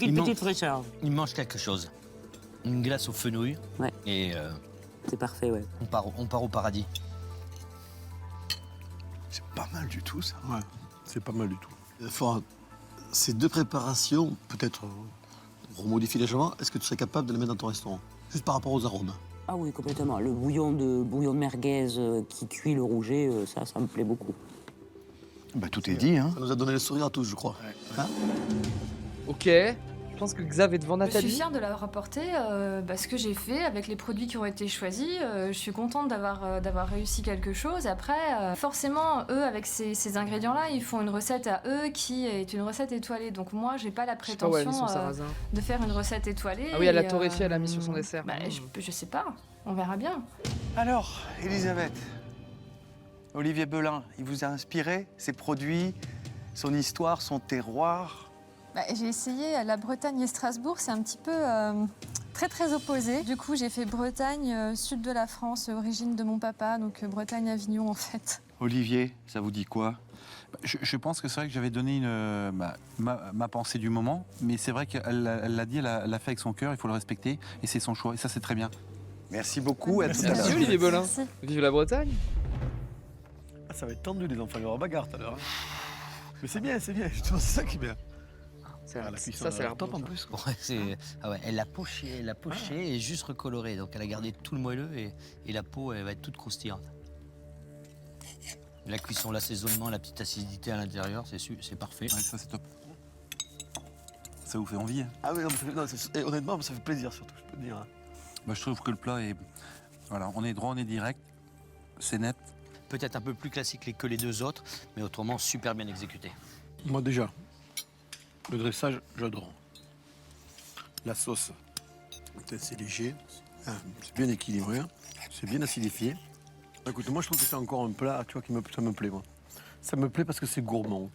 une petite fraîcheur. Il mange quelque chose. Une glace au fenouil. Ouais. Et c'est parfait, ouais. On part au paradis. C'est pas mal du tout, ça. Ouais, c'est pas mal du tout. Flora, ces deux préparations, peut-être remodifier légèrement, est-ce que tu serais capable de les mettre dans ton restaurant? Juste par rapport aux arômes. Ah oui, complètement. Le bouillon de merguez qui cuit le rouget, ça me plaît beaucoup. Bah, tout est dit, hein. Ça nous a donné le sourire à tous, je crois. Hein? Ok. Je pense que Xav est devant Je Nathalie. suis fière de leur apporter ce que j'ai fait avec les produits qui ont été choisis. Je suis contente d'avoir réussi quelque chose. Après, forcément, eux, avec ces ingrédients-là, ils font une recette à eux qui est une recette étoilée. Donc moi, j'ai pas la prétention de faire une recette étoilée. Ah oui, elle a torréfié, elle a mis sur son dessert. Bah, je sais pas, on verra bien. Alors, Elisabeth, Olivier Belin, il vous a inspiré, ses produits, son histoire, son terroir? J'ai essayé la Bretagne et Strasbourg, c'est un petit peu très opposé. Du coup, j'ai fait Bretagne, sud de la France, origine de mon papa, donc Bretagne-Avignon en fait. Olivier, ça vous dit quoi? Je pense que c'est vrai que j'avais donné ma pensée du moment, mais c'est vrai qu'elle l'a dit, elle l'a fait avec son cœur, il faut le respecter, et c'est son choix, et ça c'est très bien. Merci beaucoup, à tout à l'heure. Merci Olivier Belin. Vive la Bretagne. Ah, ça va être tendu, les enfants, il y aura bagarre tout à l'heure. Mais c'est bien, justement, c'est ça qui est bien. Ça, ça a l'air top en plus. Ouais, elle l'a poché, et juste recoloré. Donc elle a gardé tout le moelleux et la peau, elle va être toute croustillante. La cuisson, l'assaisonnement, la petite acidité à l'intérieur, c'est parfait. Ouais, ça c'est top. Ça vous fait envie, hein? Ah oui, non, et honnêtement, ça fait plaisir surtout, je peux te dire. Bah, je trouve que le plat est... Voilà, on est droit, on est direct, c'est net. Peut-être un peu plus classique que les deux autres, mais autrement super bien exécuté. Moi déjà, le dressage, j'adore. La sauce, c'est léger, c'est bien équilibré, c'est bien acidifié. Écoute, moi je trouve que c'est encore un plat, tu vois, ça me plaît, moi. Ça me plaît parce que c'est gourmand.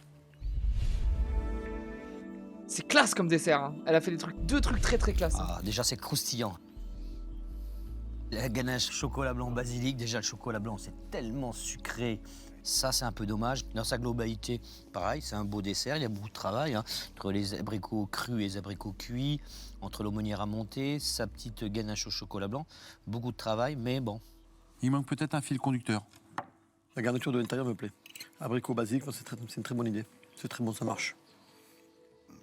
C'est classe comme dessert. Hein. Elle a fait deux trucs très classe. Hein. Déjà, c'est croustillant. La ganache chocolat blanc basilic, déjà le chocolat blanc, c'est tellement sucré. Ça, c'est un peu dommage. Dans sa globalité, pareil, c'est un beau dessert. Il y a beaucoup de travail entre les abricots crus et les abricots cuits, entre l'aumônière à monter, sa petite ganache au chocolat blanc. Beaucoup de travail, mais bon. Il manque peut-être un fil conducteur. La garniture de l'intérieur me plaît. Abricot basilic, c'est une très bonne idée. C'est très bon, ça marche.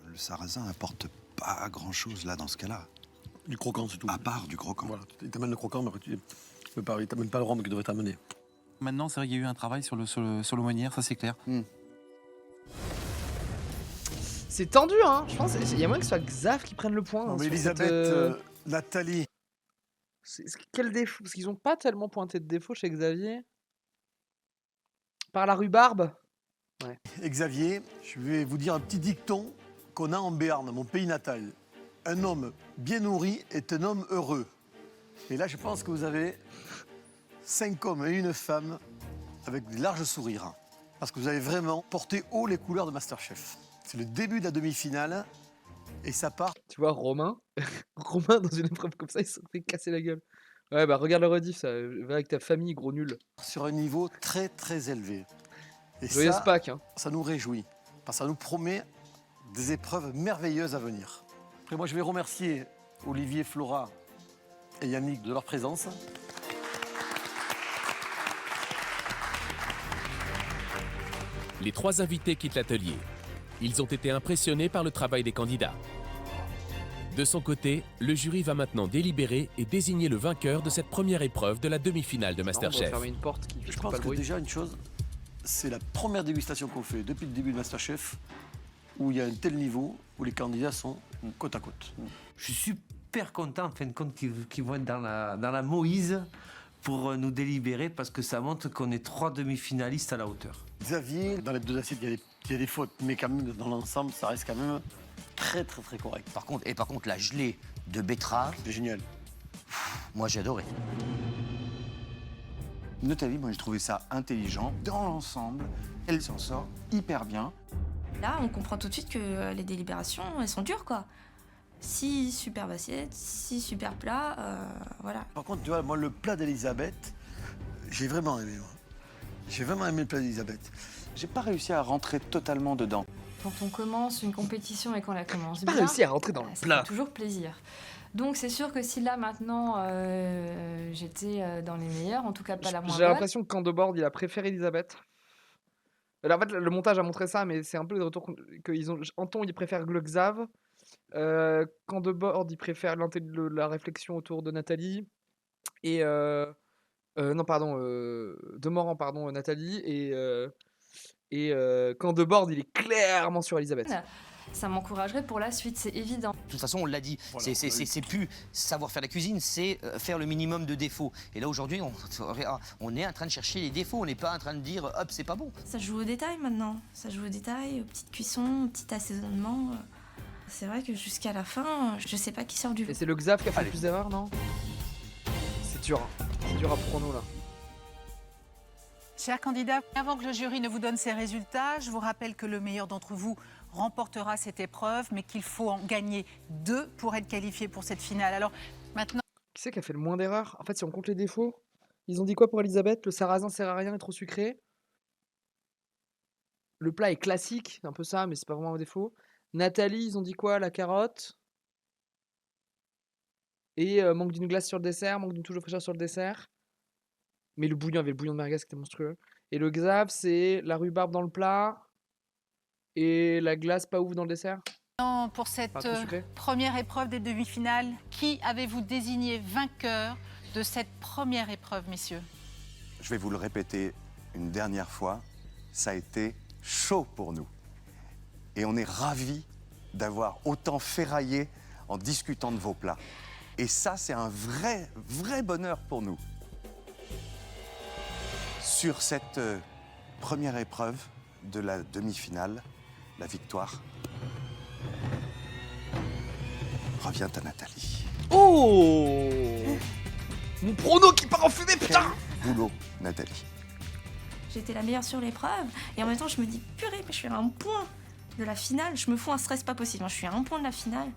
Le sarrasin apporte pas grand-chose là dans ce cas-là. Du croquant, c'est tout. À part du croquant. Voilà, il t'amène le croquant, mais il t'amène pas le rhum qu'il devrait t'amener. Maintenant, c'est vrai qu'il y a eu un travail sur l'aumônière, ça c'est clair. C'est tendu, hein. Je pense qu'il y a moyen que ce soit Xav qui prenne le point. Non, hein, mais sur Elisabeth, Nathalie. Quel défaut? Parce qu'ils n'ont pas tellement pointé de défaut chez Xavier. Par la rhubarbe. Ouais. Et Xavier, je vais vous dire un petit dicton qu'on a en Béarn, mon pays natal. Un homme bien nourri est un homme heureux. Et là, je pense que vous avez 5 hommes et une femme avec des larges sourires. Parce que vous avez vraiment porté haut les couleurs de MasterChef. C'est le début de la demi-finale et ça part. Tu vois, Romain, Romain dans une épreuve comme ça, il se fait casser la gueule. Ouais, bah regarde le rediff, ça. Va avec ta famille, gros nul. Sur un niveau très élevé. Et Joyeuse ça, Pâques, hein. Ça nous réjouit. Parce que ça nous promet des épreuves merveilleuses à venir. Après, moi, je vais remercier Olivier, Flora et Yannick de leur présence. Les 3 invités quittent l'atelier. Ils ont été impressionnés par le travail des candidats. De son côté, le jury va maintenant délibérer et désigner le vainqueur de cette première épreuve de la demi-finale de MasterChef. Je pense que déjà une chose, c'est la première dégustation qu'on fait depuis le début de MasterChef où il y a un tel niveau où les candidats sont côte à côte. Je suis super content en fin de compte qu'ils vont être dans la Moïse pour nous délibérer parce que ça montre qu'on est 3 demi-finalistes à la hauteur. Xavier, dans les 2 assiettes, il y a des fautes, mais quand même dans l'ensemble, ça reste quand même très correct. Par contre, la gelée de betterave, c'est génial. Moi, j'ai adoré. Nathalie, moi j'ai trouvé ça intelligent. Dans l'ensemble, elle s'en sort hyper bien. Là, on comprend tout de suite que les délibérations, elles sont dures, quoi. 6 superbes assiettes, 6 super plats, voilà. Par contre, tu vois, moi, le plat d'Elisabeth, j'ai vraiment aimé. Moi. J'ai vraiment aimé le plat d'Elisabeth. j'ai pas réussi à rentrer totalement dedans. Quand on commence une compétition et qu'on la commence Pas bien, réussi à rentrer dans le ça plat. fait toujours plaisir. Donc c'est sûr que si là maintenant j'étais dans les meilleurs, en tout cas pas la moins J'ai bonne. l'impression que Candebord, il a préféré Elisabeth. Alors, en fait, le montage a montré ça, mais c'est un peu les retours qu'ils ont. Anton, il préfère Glexav. Candebord, il préfère la réflexion autour de Nathalie. Et non, pardon, Demorand, pardon, Nathalie. Et Candebord, il est clairement sur Elisabeth. Ça m'encouragerait pour la suite, c'est évident. De toute façon, on l'a dit, Voilà, c'est plus savoir faire la cuisine, c'est faire le minimum de défauts. Et là, aujourd'hui, on est en train de chercher les défauts, on n'est pas en train de dire, hop, c'est pas bon. Ça joue au détail maintenant. Ça joue au détail, aux petites cuissons, au petit assaisonnement. C'est vrai que jusqu'à la fin, je sais pas qui sort du lot. Et c'est le Xav qui a fait le plus d'erreurs, non? C'est dur. C'est dur à prendre là. Chers candidats, avant que le jury ne vous donne ses résultats, je vous rappelle que le meilleur d'entre vous remportera cette épreuve, mais qu'il faut en gagner 2 pour être qualifié pour cette finale. Alors maintenant... Qui c'est qui a fait le moins d'erreurs? En fait, si on compte les défauts, ils ont dit quoi pour Elisabeth? Le sarrasin sert à rien, est trop sucré. Le plat est classique, c'est un peu ça, mais c'est pas vraiment un défaut. Nathalie, ils ont dit quoi? La carotte. Et manque d'une glace sur le dessert, manque d'une touche de fraîcheur sur le dessert. Mais le bouillon, avait le bouillon de merguez qui était monstrueux. Et le Xav, c'est la rhubarbe dans le plat. Et la glace pas ouf dans le dessert. Pour cette Pas trop sucré. première épreuve des demi-finales, qui avez-vous désigné vainqueur de cette première épreuve, messieurs? Je vais vous le répéter une dernière fois, ça a été chaud pour nous. Et on est ravis d'avoir autant ferraillé en discutant de vos plats. Et ça, c'est un vrai bonheur pour nous. Sur cette première épreuve de la demi-finale, la victoire revient à Nathalie. Oh! Mon prono qui part en fumée, putain! Boulot, Nathalie. J'étais la meilleure sur l'épreuve. Et en même temps, je me dis, purée, mais je suis à un point de la finale. Je me fous un stress pas possible. Je suis à un point de la finale.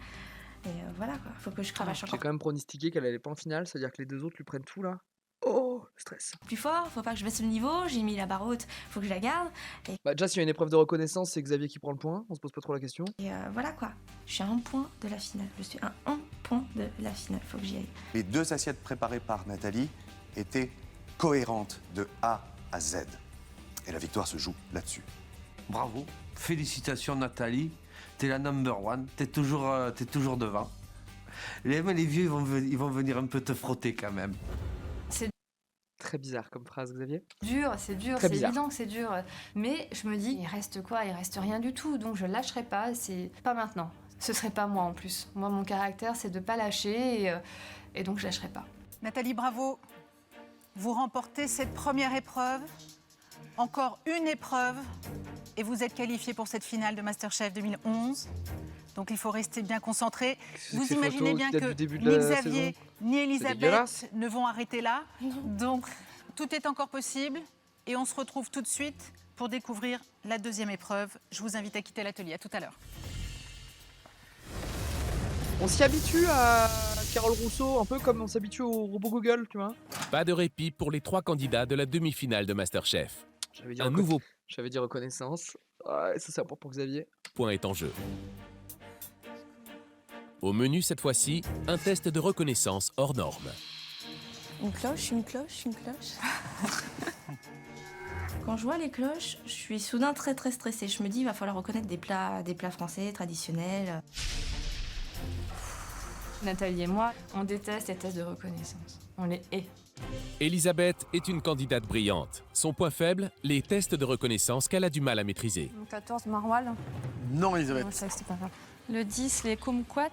Et voilà, quoi. Faut que je cravache J'ai encore quand même pronostiqué qu'elle allait pas en finale, c'est-à-dire que les deux autres lui prennent tout là. Oh, le stress. plus fort. Faut pas que je baisse le niveau. J'ai mis la barre haute. Faut que je la garde. Et, Bah, déjà, s'il y a une épreuve de reconnaissance, c'est Xavier qui prend le point. On se pose pas trop la question. voilà, quoi. Je suis à un point de la finale. Je suis à un point de la finale. Faut que j'y aille. Les 2 assiettes préparées par Nathalie étaient cohérentes de A à Z. Et la victoire se joue là-dessus. Bravo, félicitations Nathalie, t'es la number one, t'es toujours devant. Les vieux, ils vont venir un peu te frotter quand même. C'est Très bizarre comme phrase, Xavier. dur, c'est Très bizarre. évident que c'est dur. Mais je me dis, il reste quoi? Il reste rien du tout, donc je lâcherai pas, c'est pas maintenant. Ce serait pas moi en plus. Moi, mon caractère, c'est de pas lâcher et donc je lâcherai pas. Nathalie, bravo. Vous remportez cette première épreuve. Encore une épreuve et vous êtes qualifié pour cette finale de MasterChef 2011. Donc il faut rester bien concentré. Vous ces imaginez photos bien qui datent que du début de ni la Xavier saison. ni dégueulasse. Elisabeth ne vont arrêter là. Donc tout est encore possible et on se retrouve tout de suite pour découvrir la deuxième épreuve. Je vous invite à quitter l'atelier. À tout à l'heure. On s'y habitue à Carole Rousseau, un peu comme on s'habitue au robot Google, tu vois. Pas de répit pour les 3 candidats de la demi-finale de MasterChef. Un nouveau J'avais dit reconnaissance. Ouais, ça c'est important pour Xavier. point est en jeu. Au menu cette fois-ci, un test de reconnaissance hors norme. Une cloche, une cloche, une cloche. Quand je vois les cloches, je suis soudain très très stressée. Je me dis, il va falloir reconnaître des plats français traditionnels. Nathalie et moi, on déteste les tests de reconnaissance. On les hait. Elisabeth est une candidate brillante. Son point faible, les tests de reconnaissance qu'elle a du mal à maîtriser. 14, maroilles. Non, Elisabeth. Non, je savais que c'était pas grave. Le 10, les kumquats.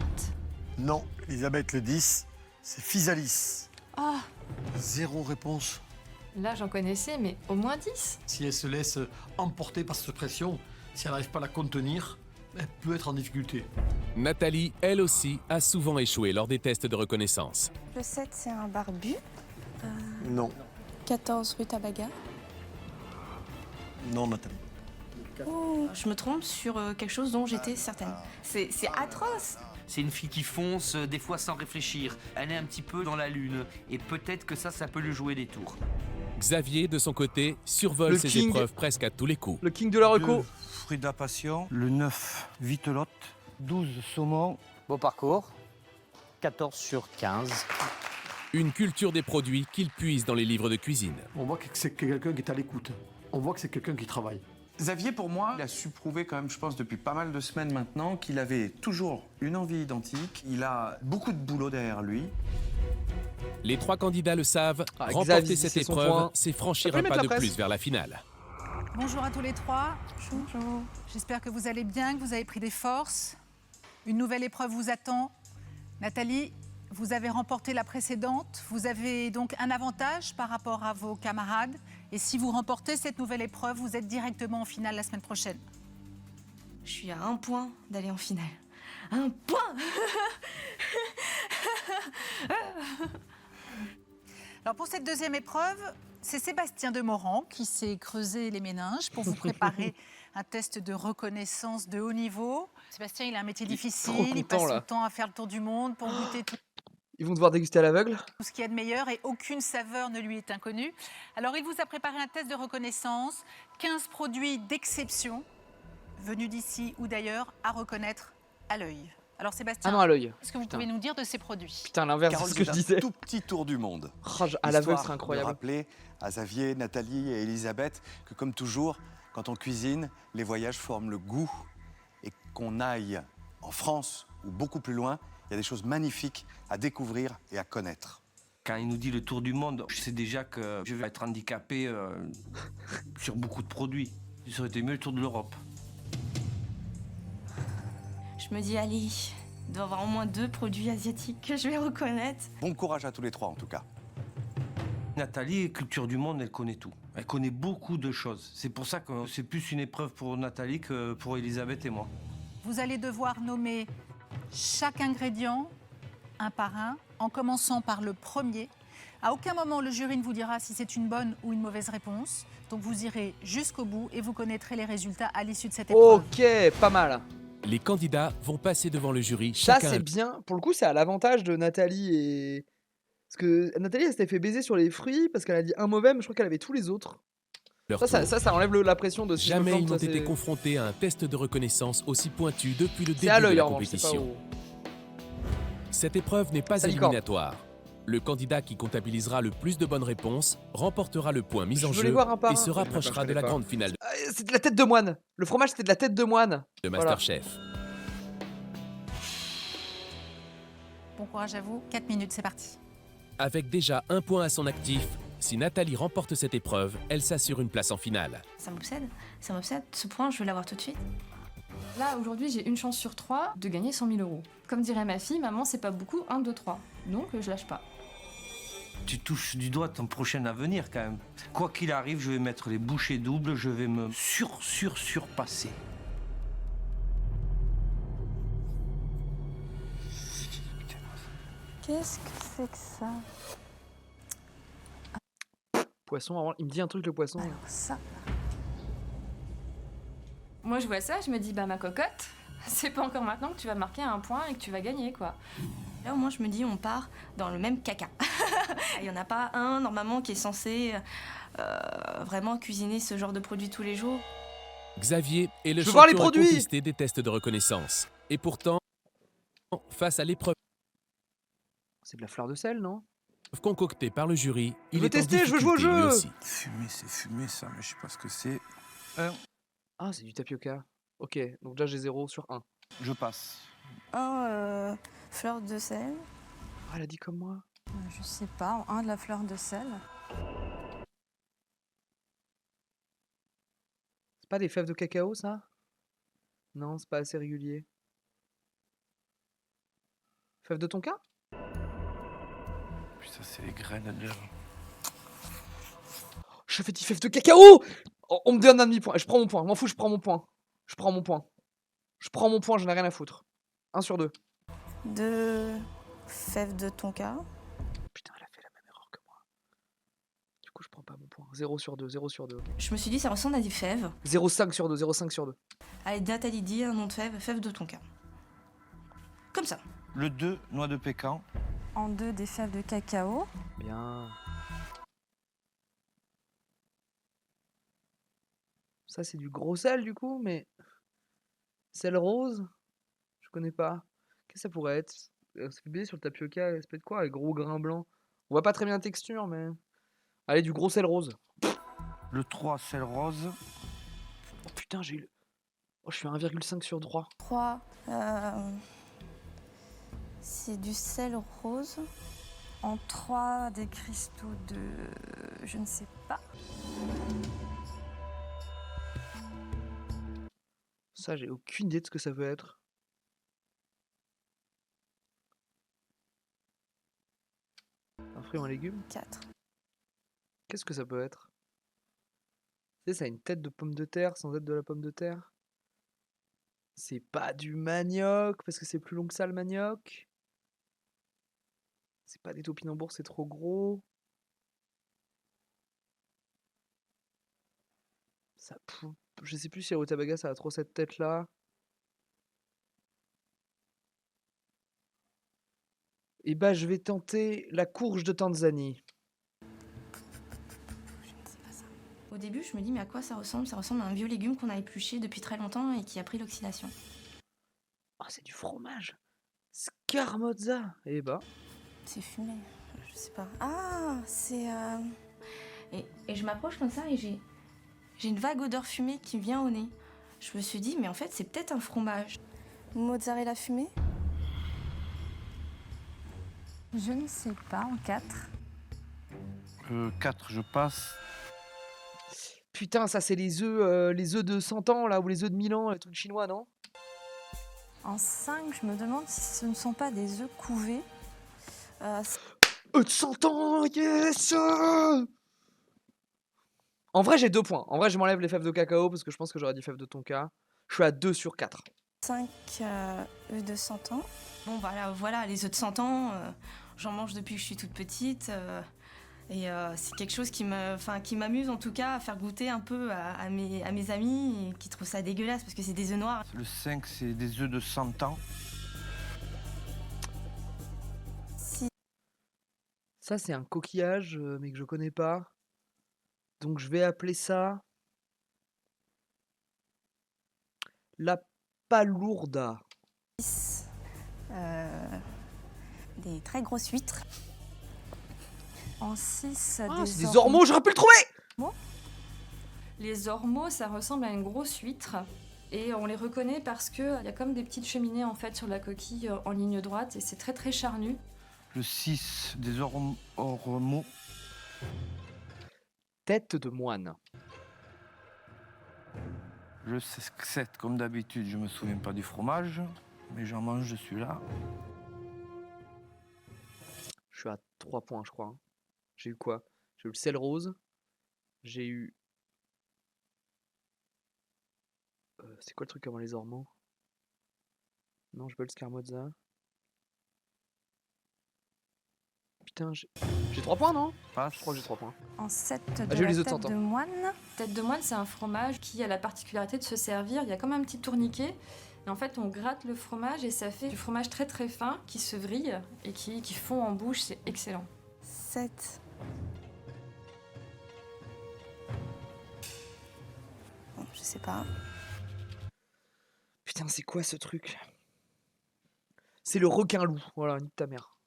Non, Elisabeth, le 10, c'est Physalis. Ah, 0 réponse. Là, j'en connaissais, mais au moins 10. Si elle se laisse emporter par cette pression, si elle n'arrive pas à la contenir, elle peut être en difficulté. Nathalie, elle aussi, a souvent échoué lors des tests de reconnaissance. Le 7, c'est un barbu. Non. 14, rutabaga. Non, Nathalie. Oh, je me trompe sur quelque chose dont j'étais certaine. C'est atroce. C'est une fille qui fonce, des fois sans réfléchir. Elle est un petit peu dans la lune. Et peut-être que ça peut lui jouer des tours. Xavier, de son côté, survole Le ses king. épreuves presque à tous les coups. Le king de la reco. 2 fruits de la passion. Le 9, vitelotte. 12, saumon. Beau parcours. 14 sur 15. Une culture des produits qu'il puise dans les livres de cuisine. On voit que c'est quelqu'un qui est à l'écoute. On voit que c'est quelqu'un qui travaille. Xavier, pour moi, il a su prouver quand même, je pense, depuis pas mal de semaines maintenant, qu'il avait toujours une envie identique. Il a beaucoup de boulot derrière lui. Les 3 candidats le savent, remporter Xavier, cette c'est son épreuve, point. c'est franchir Ça peut un pas mettre de la presse. plus vers la finale. Bonjour à tous les 3. Bonjour. J'espère que vous allez bien, que vous avez pris des forces. Une nouvelle épreuve vous attend. Nathalie, vous avez remporté la précédente. Vous avez donc un avantage par rapport à vos camarades. Et si vous remportez cette nouvelle épreuve, vous êtes directement en finale la semaine prochaine. Je suis à 1 point d'aller en finale. 1 point. Alors pour cette deuxième épreuve, c'est Sébastien Demorand qui s'est creusé les méninges pour vous préparer un test de reconnaissance de haut niveau. Sébastien, il a un métier difficile, trop il content, passe là. son temps à faire le tour du monde pour goûter tout Ils vont devoir déguster à l'aveugle. ce qu'il y a de meilleur et aucune saveur ne lui est inconnue. Alors il vous a préparé un test de reconnaissance, 15 produits d'exception, venus d'ici ou d'ailleurs, à reconnaître à l'œil. Alors Sébastien, Ah non, à l'œil. qu'est-ce que vous Putain. pouvez nous dire de ces produits? Putain, l'inverse, c'est Carole, ce que je c'est un disais. tout petit tour du monde. Oh, à l'aveugle, Histoire c'est incroyable. de rappeler à Xavier, Nathalie et Elisabeth que, comme toujours, quand on cuisine, les voyages forment le goût. Et qu'on aille en France ou beaucoup plus loin, il y a des choses magnifiques à découvrir et à connaître. Quand il nous dit le tour du monde, je sais déjà que je vais être handicapé sur beaucoup de produits. Ça aurait été mieux le tour de l'Europe. Je me dis, allez, il doit y avoir au moins 2 produits asiatiques que je vais reconnaître. Bon courage à tous les 3 en tout cas. Nathalie, culture du monde, elle connaît tout. Elle connaît beaucoup de choses. C'est pour ça que c'est plus une épreuve pour Nathalie que pour Elisabeth et moi. Vous allez devoir nommer chaque ingrédient un par un, en commençant par le premier. À aucun moment, le jury ne vous dira si c'est une bonne ou une mauvaise réponse. Donc vous irez jusqu'au bout et vous connaîtrez les résultats à l'issue de cette épreuve. Ok, pas mal. Les candidats vont passer devant le jury Ça, chacun. c'est bien. Pour le coup, c'est à l'avantage de Nathalie et. Parce que Nathalie, elle s'était fait baiser sur les fruits parce qu'elle a dit un mauvais, mais je crois qu'elle avait tous les autres. Leur Ça tour. enlève la pression de si je me Jamais plante, ils n'ont ça, été c'est- confrontés à un test de reconnaissance aussi pointu depuis le C'est début à de l'œil la en revanche, c'est pas compétition. au. Cette épreuve n'est pas Ça licorne. éliminatoire. Le candidat qui comptabilisera le plus de bonnes réponses remportera le point mis en Je veux les jeu voir un par et un. se Je connais rapprochera pas, je de la connais pas. grande finale C'est de la tête de moine. Le fromage, c'était de la tête de moine. de Voilà. Masterchef. Bon courage à vous. 4 minutes, c'est parti. Avec déjà un point à son actif, si Nathalie remporte cette épreuve, elle s'assure une place en finale. Ça m'obsède, ça m'obsède. Ce point, je veux l'avoir tout de suite. Là, aujourd'hui, j'ai une chance sur 3 de gagner 100 000 euros. Comme dirait ma fille, maman, c'est pas beaucoup, 1, 2, 3. Donc, je lâche pas. Tu touches du doigt ton prochain avenir quand même. Quoi qu'il arrive, je vais mettre les bouchées doubles, je vais me surpasser. Qu'est-ce que c'est que ça? Poisson, vraiment, il me dit un truc, le poisson. Alors ça. Moi, je vois ça, je me dis, bah, ma cocotte, c'est pas encore maintenant que tu vas marquer un point et que tu vas gagner, quoi. Là, au moins, je me dis, on part dans le même caca. Il n'y en a pas un, normalement, qui est censé vraiment cuisiner ce genre de produit tous les jours. Xavier est le Je veux voir les champion produits. incontesté des tests de reconnaissance. Et pourtant, face à l'épreuve C'est de la fleur de sel, non? concoctée par le jury, Je il veux est en tester, je veux jouer au difficulté lui jeu. aussi. Fumé, c'est fumé ça, mais je sais pas ce que c'est. Ah, c'est du tapioca. Ok, donc là, j'ai 0 sur 1. Je passe. Un fleur de sel. Ah, elle a dit comme moi. Je sais pas, un de la fleur de sel. C'est pas des fèves de cacao, ça? Non, c'est pas assez régulier. Fèves de tonka? Puis ça, c'est les graines de. Je fais 10 fèves de cacao! Oh, on me donne un demi-point. Je prends mon point. M'en fous, je prends mon point. Je prends mon point. Je prends mon point, j'en ai rien à foutre. 1 sur 2. 2 fèves de tonka. Putain, elle a fait la même erreur que moi. Du coup, je prends pas mon point. 0 sur 2, 0 sur 2. ok. Je me suis dit, ça ressemble à des fèves. 0,5 sur 2, 0,5 sur 2. Allez, Nathalie dit un nom de fève, fève de tonka. Comme ça. Le 2, noix de pécan. En 2, des fèves de cacao. Bien. Ça, c'est du gros sel, du coup, mais... Sel rose? Je connais pas. Qu'est-ce que ça pourrait être? Ça fait baisser sur le tapioca, ça peut être quoi? Les gros grains blancs. On voit pas très bien la texture, mais... Allez, du gros sel rose. Le 3, sel rose. Oh putain, j'ai eu... Oh, je suis à 1,5 sur 3. 3, c'est du sel rose. En 3, des cristaux de... je ne sais pas. Ça, j'ai aucune idée de ce que ça peut être. Un fruit ou un légume? 4. Qu'est-ce que ça peut être? Tu sais, ça a une tête de pomme de terre sans être de la pomme de terre. C'est pas du manioc, parce que c'est plus long que ça, le manioc. C'est pas des topinambours, c'est trop gros. Ça, je sais plus si la rutabaga, ça a trop cette tête-là. Et bah, je vais tenter la courge de Tanzanie. Au début, je me dis, mais à quoi ça ressemble? Ça ressemble à un vieux légume qu'on a épluché depuis très longtemps et qui a pris l'oxydation. Oh, c'est du fromage. Scamozza. Et bah. C'est fumé, je sais pas. Ah, c'est... Et je m'approche comme ça et j'ai une vague odeur fumée qui me vient au nez. Je me suis dit, mais en fait, c'est peut-être un fromage. Mozzarella fumée? Je ne sais pas, en 4. 4, je passe. Putain, ça c'est les œufs de 100 ans là, ou les œufs de 1000 ans, les trucs chinois, non? En 5, je me demande si ce ne sont pas des œufs couvés. Œufs de 100 ans, yes! En vrai, j'ai 2 points. En vrai, je m'enlève les fèves de cacao parce que je pense que j'aurais dit fèves de tonka. Je suis à 2 sur 4. 5 œufs de 100 ans. Bon, voilà, les œufs de 100 ans, j'en mange depuis que je suis toute petite. Et c'est quelque chose qui m'amuse en tout cas à faire goûter un peu à mes amis qui trouvent ça dégueulasse parce que c'est des œufs noirs. Le 5, c'est des œufs de 100 ans. Ça, c'est un coquillage, mais que je connais pas. Donc, je vais appeler ça... la palourda. Des très grosses huîtres. En 6, c'est des ormeaux, j'aurais pu le trouver! Bon. Les ormeaux, ça ressemble à une grosse huître. Et on les reconnaît parce qu'il y a comme des petites cheminées en fait sur la coquille en ligne droite. Et c'est très très charnu. Le 6, des ormeaux. Tête de moine. Le 7, comme d'habitude, je me souviens pas du fromage. Mais j'en mange de celui-là. Je suis à 3 points, je crois. Hein. J'ai eu quoi? J'ai eu le sel rose. J'ai eu... c'est quoi le truc avant les ormeaux? Non, j'ai pas eu le scamozza. Putain, j'ai 3 points, non? Je crois que j'ai 3 points. En 7, j'ai eu les tête autres de moine. Tête de moine, c'est un fromage qui a la particularité de se servir. Il y a comme un petit tourniquet. Et en fait, on gratte le fromage et ça fait du fromage très très fin qui se vrille et qui fond en bouche. C'est excellent. 7. Bon, je sais pas. Putain, c'est quoi ce truc? C'est le requin-loup. Voilà, nique ta mère.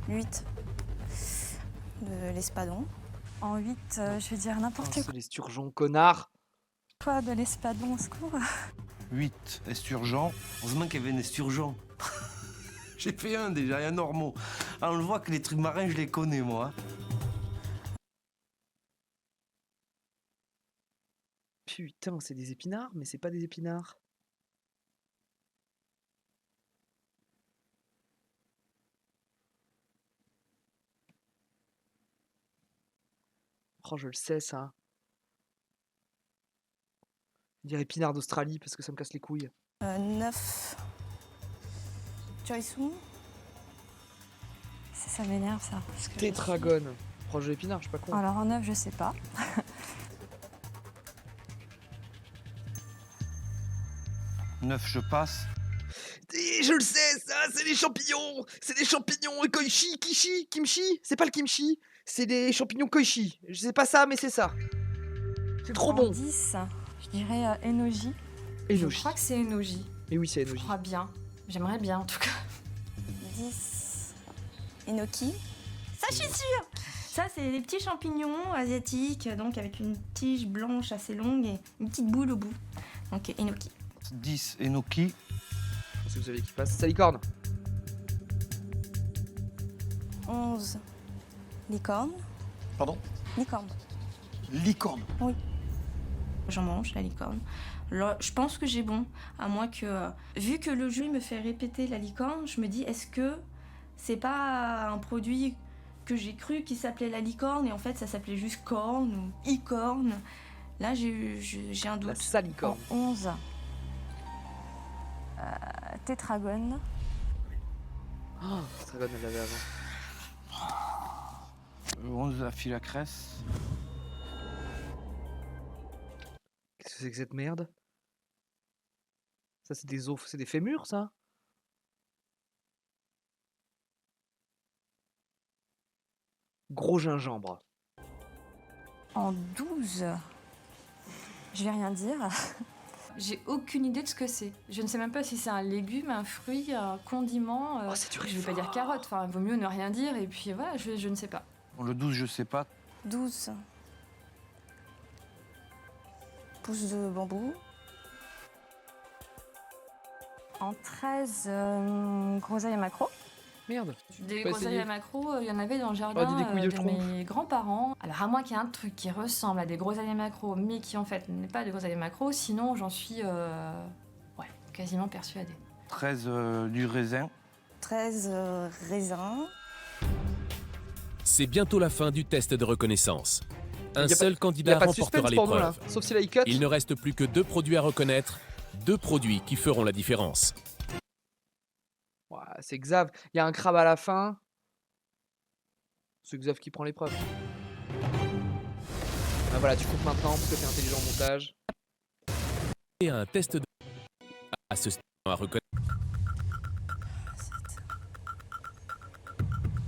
8. De l'espadon. En 8, je vais dire n'importe quoi. C'est l'esturgeon, connard. Quoi de l'espadon, au secours? 8, esturgeon. Heureusement qu'il y avait un esturgeon. J'ai fait un déjà, un normaux. Alors, on le voit que les trucs marins, je les connais, moi. Putain, c'est des épinards, mais c'est pas des épinards. Oh, je le sais, ça. Je dirais épinards d'Australie, parce que ça me casse les couilles. 9. Choisoum. Ça m'énerve, ça. Tétragone. Proche de l'épinard, je suis pas con. Alors en 9, je sais pas. 9, je passe. Et je le sais, ça, c'est des champignons. C'est des champignons koichi, kimchi. C'est pas le kimchi, c'est des champignons koichi. Je sais pas ça, mais c'est ça. C'est trop En bon. 10, je dirais Enoji. Enoji. Je crois que c'est Enoji. Et oui, c'est Je Enoji. crois bien. J'aimerais bien en tout cas. 10. Enoki. Ça, je suis sûre. Ça, c'est des petits champignons asiatiques, donc avec une tige blanche assez longue et une petite boule au bout. Donc, Enoki. 10 Enoki. Si vous savez qui passe, Salicorne. 11. Licorne. Pardon? Licorne. Licorne. Oui. J'en mange, la licorne. Là, je pense que j'ai bon, à moins que... vu que le jeu me fait répéter la licorne, je me dis, est-ce que c'est pas un produit que j'ai cru qui s'appelait la licorne et en fait ça s'appelait juste corne ou icorne? Là, j'ai un doute. La salicorne. 11. Tétragone. Oh, Tétragone, elle l'avait avant. 11 la Phylacrès. Qu'est-ce que c'est que cette merde? Ça, c'est des os, c'est des fémurs, ça? Gros gingembre. En 12. Je vais rien dire. J'ai aucune idée de ce que c'est. Je ne sais même pas si c'est un légume, un fruit, un condiment. Oh, c'est du je vais pas dire carotte. Enfin, il vaut mieux ne rien dire. Et puis voilà, je ne sais pas. Bon, le 12, je sais pas. 12. Pousse de bambou. En 13, groseille à macro. Merde. Des Faut groseilles essayer. à macro, il y en avait dans le Oh, jardin dis des couilles de de tronche. mes grands-parents. Alors à moins qu'il y ait un truc qui ressemble à des groseilles à macro, mais qui en fait n'est pas des groseilles à macro, sinon j'en suis quasiment persuadée. 13 du raisin. 13 raisins. C'est bientôt la fin du test de reconnaissance. Un Y a seul pas- y candidat a pas de remportera suspense pour nous, là. l'épreuve. Sauf si là, il cut. Il ne reste plus que 2 produits à reconnaître, 2 produits qui feront la différence. Ouais, c'est Xav. Il y a un crabe à la fin. C'est Xav qui prend l'épreuve. Ah, voilà, tu coupes maintenant parce que t'es intelligent au montage. Et un test de... à ce stade à reconnaître.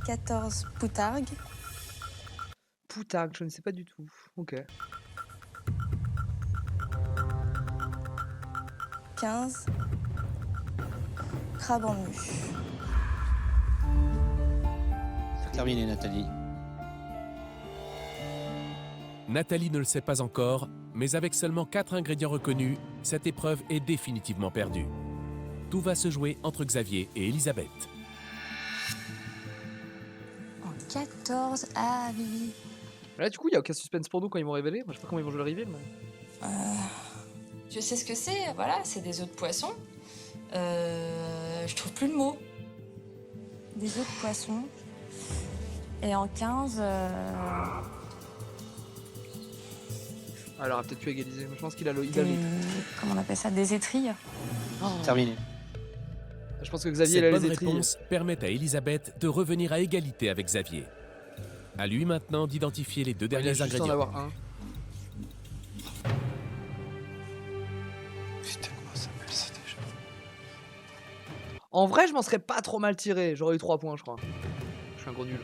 14 poutargue. Poutargue, je ne sais pas du tout. Ok. 15 crabe en mue. Terminé, Nathalie. Nathalie ne le sait pas encore, mais avec seulement 4 ingrédients reconnus, cette épreuve est définitivement perdue. Tout va se jouer entre Xavier et Elisabeth. En 14, ah oui. Là, du coup, il n'y a aucun suspense pour nous quand ils vont révéler. Moi, je sais pas comment ils vont jouer le reveal, mais... Je sais ce que c'est, voilà, c'est des œufs de poisson. Je trouve plus le mot. Des œufs de poisson. Et en 15, Alors, il a peut-être pu égaliser. Mais je pense qu'il a le... comment on appelle ça, des étrilles. Terminé. Je pense que Xavier, Cette il a bonne les étrilles. réponse permet à Elisabeth de revenir à égalité avec Xavier. À lui maintenant d'identifier les 2 Il a derniers juste en ingrédients. avoir un. Putain, comment ça s'appelle ça déjà? En vrai, je m'en serais pas trop mal tiré. J'aurais eu 3 points, je crois. Je suis un gros nul.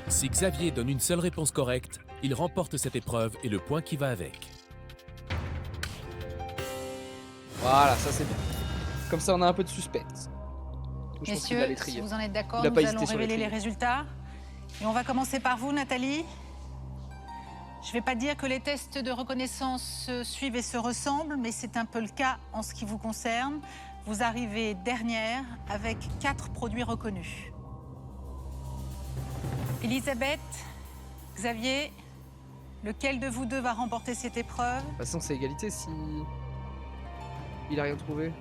Si Xavier donne une seule réponse correcte, il remporte cette épreuve et le point qui va avec. Voilà, ça c'est bien. Comme ça, on a un peu de suspense. Je pense qu'il a Messieurs, les trier. si vous en êtes d'accord, Il a nous pas allons hésité sur les révéler les trier. résultats. Et on va commencer par vous, Nathalie. Je ne vais pas dire que les tests de reconnaissance se suivent et se ressemblent, mais c'est un peu le cas en ce qui vous concerne. Vous arrivez dernière avec 4 produits reconnus. Elisabeth, Xavier, lequel de vous deux va remporter cette épreuve? De toute façon, c'est égalité si. Il a rien trouvé.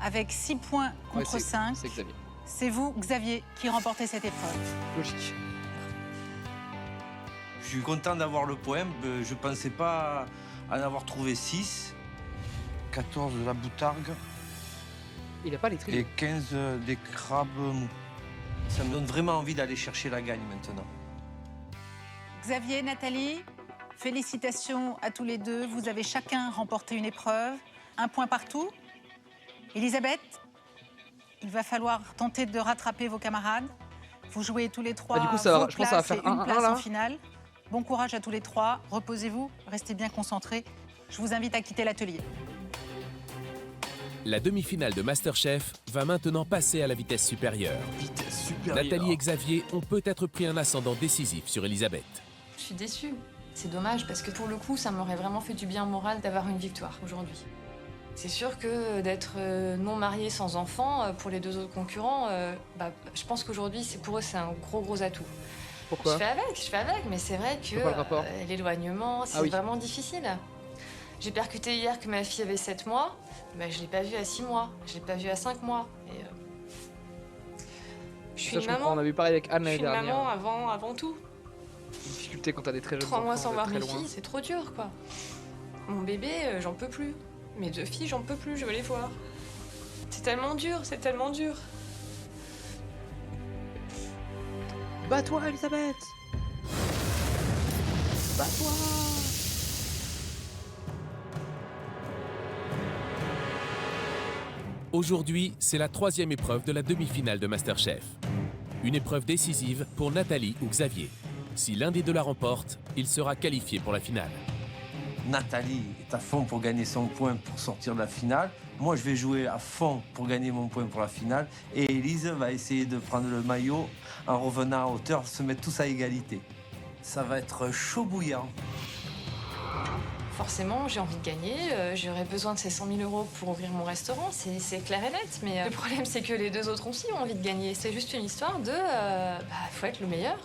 Avec 6 points Ouais, contre 5, c'est Xavier. c'est vous, Xavier, qui remportez cette épreuve. Logique. Je suis content d'avoir le point. Je pensais pas en avoir trouvé 6. 14 de la boutargue. Il a pas les Et trilles. 15 des crabes mous. Ça me donne vraiment envie d'aller chercher la gagne maintenant. Xavier, Nathalie, félicitations à tous les deux. Vous avez chacun remporté une épreuve. 1 point partout. Elisabeth, il va falloir tenter de rattraper vos camarades. Vous jouez tous les 3 Ah, du coup, ça va- vos je pense que ça va places faire et une 1-1 place là. en finale. Bon courage à tous les trois. Reposez-vous, restez bien concentrés. Je vous invite à quitter l'atelier. La demi-finale de MasterChef va maintenant passer à la vitesse supérieure. Nathalie et Xavier ont peut-être pris un ascendant décisif sur Elisabeth. Je suis déçue. C'est dommage parce que pour le coup, ça m'aurait vraiment fait du bien moral d'avoir une victoire aujourd'hui. C'est sûr que d'être non mariée sans enfant, pour les deux autres concurrents, je pense qu'aujourd'hui, pour eux, c'est un gros atout. Pourquoi? Je fais avec, mais c'est vrai que l'éloignement, c'est vraiment difficile. J'ai percuté hier que ma fille avait 7 mois, je ne l'ai pas vue à 6 mois, je ne l'ai pas vue à 5 mois. Et, je suis une maman. On avait parlé avec Anne l'année dernière. Je suis une maman avant tout. Une difficulté quand t'as des très jeunes 3 mois enfants, sans voir mes loin. filles, c'est trop dur, quoi. Mon bébé, j'en peux plus. Mes 2 filles, j'en peux plus, je veux les voir. C'est tellement dur, c'est tellement dur. Bats-toi, Elisabeth! Bats-toi! Aujourd'hui, c'est la 3e épreuve de la demi-finale de MasterChef. Une épreuve décisive pour Nathalie ou Xavier. Si l'un des deux la remporte, il sera qualifié pour la finale. Nathalie est à fond pour gagner son point pour sortir de la finale. Moi, je vais jouer à fond pour gagner mon point pour la finale. Et Élise va essayer de prendre le maillot en revenant à hauteur, se mettre tous à égalité. Ça va être chaud bouillant. Forcément, j'ai envie de gagner, j'aurais besoin de ces 100 000 € pour ouvrir mon restaurant, c'est clair et net. Mais le problème, c'est que les deux autres aussi ont envie de gagner. C'est juste une histoire de... faut être le meilleur.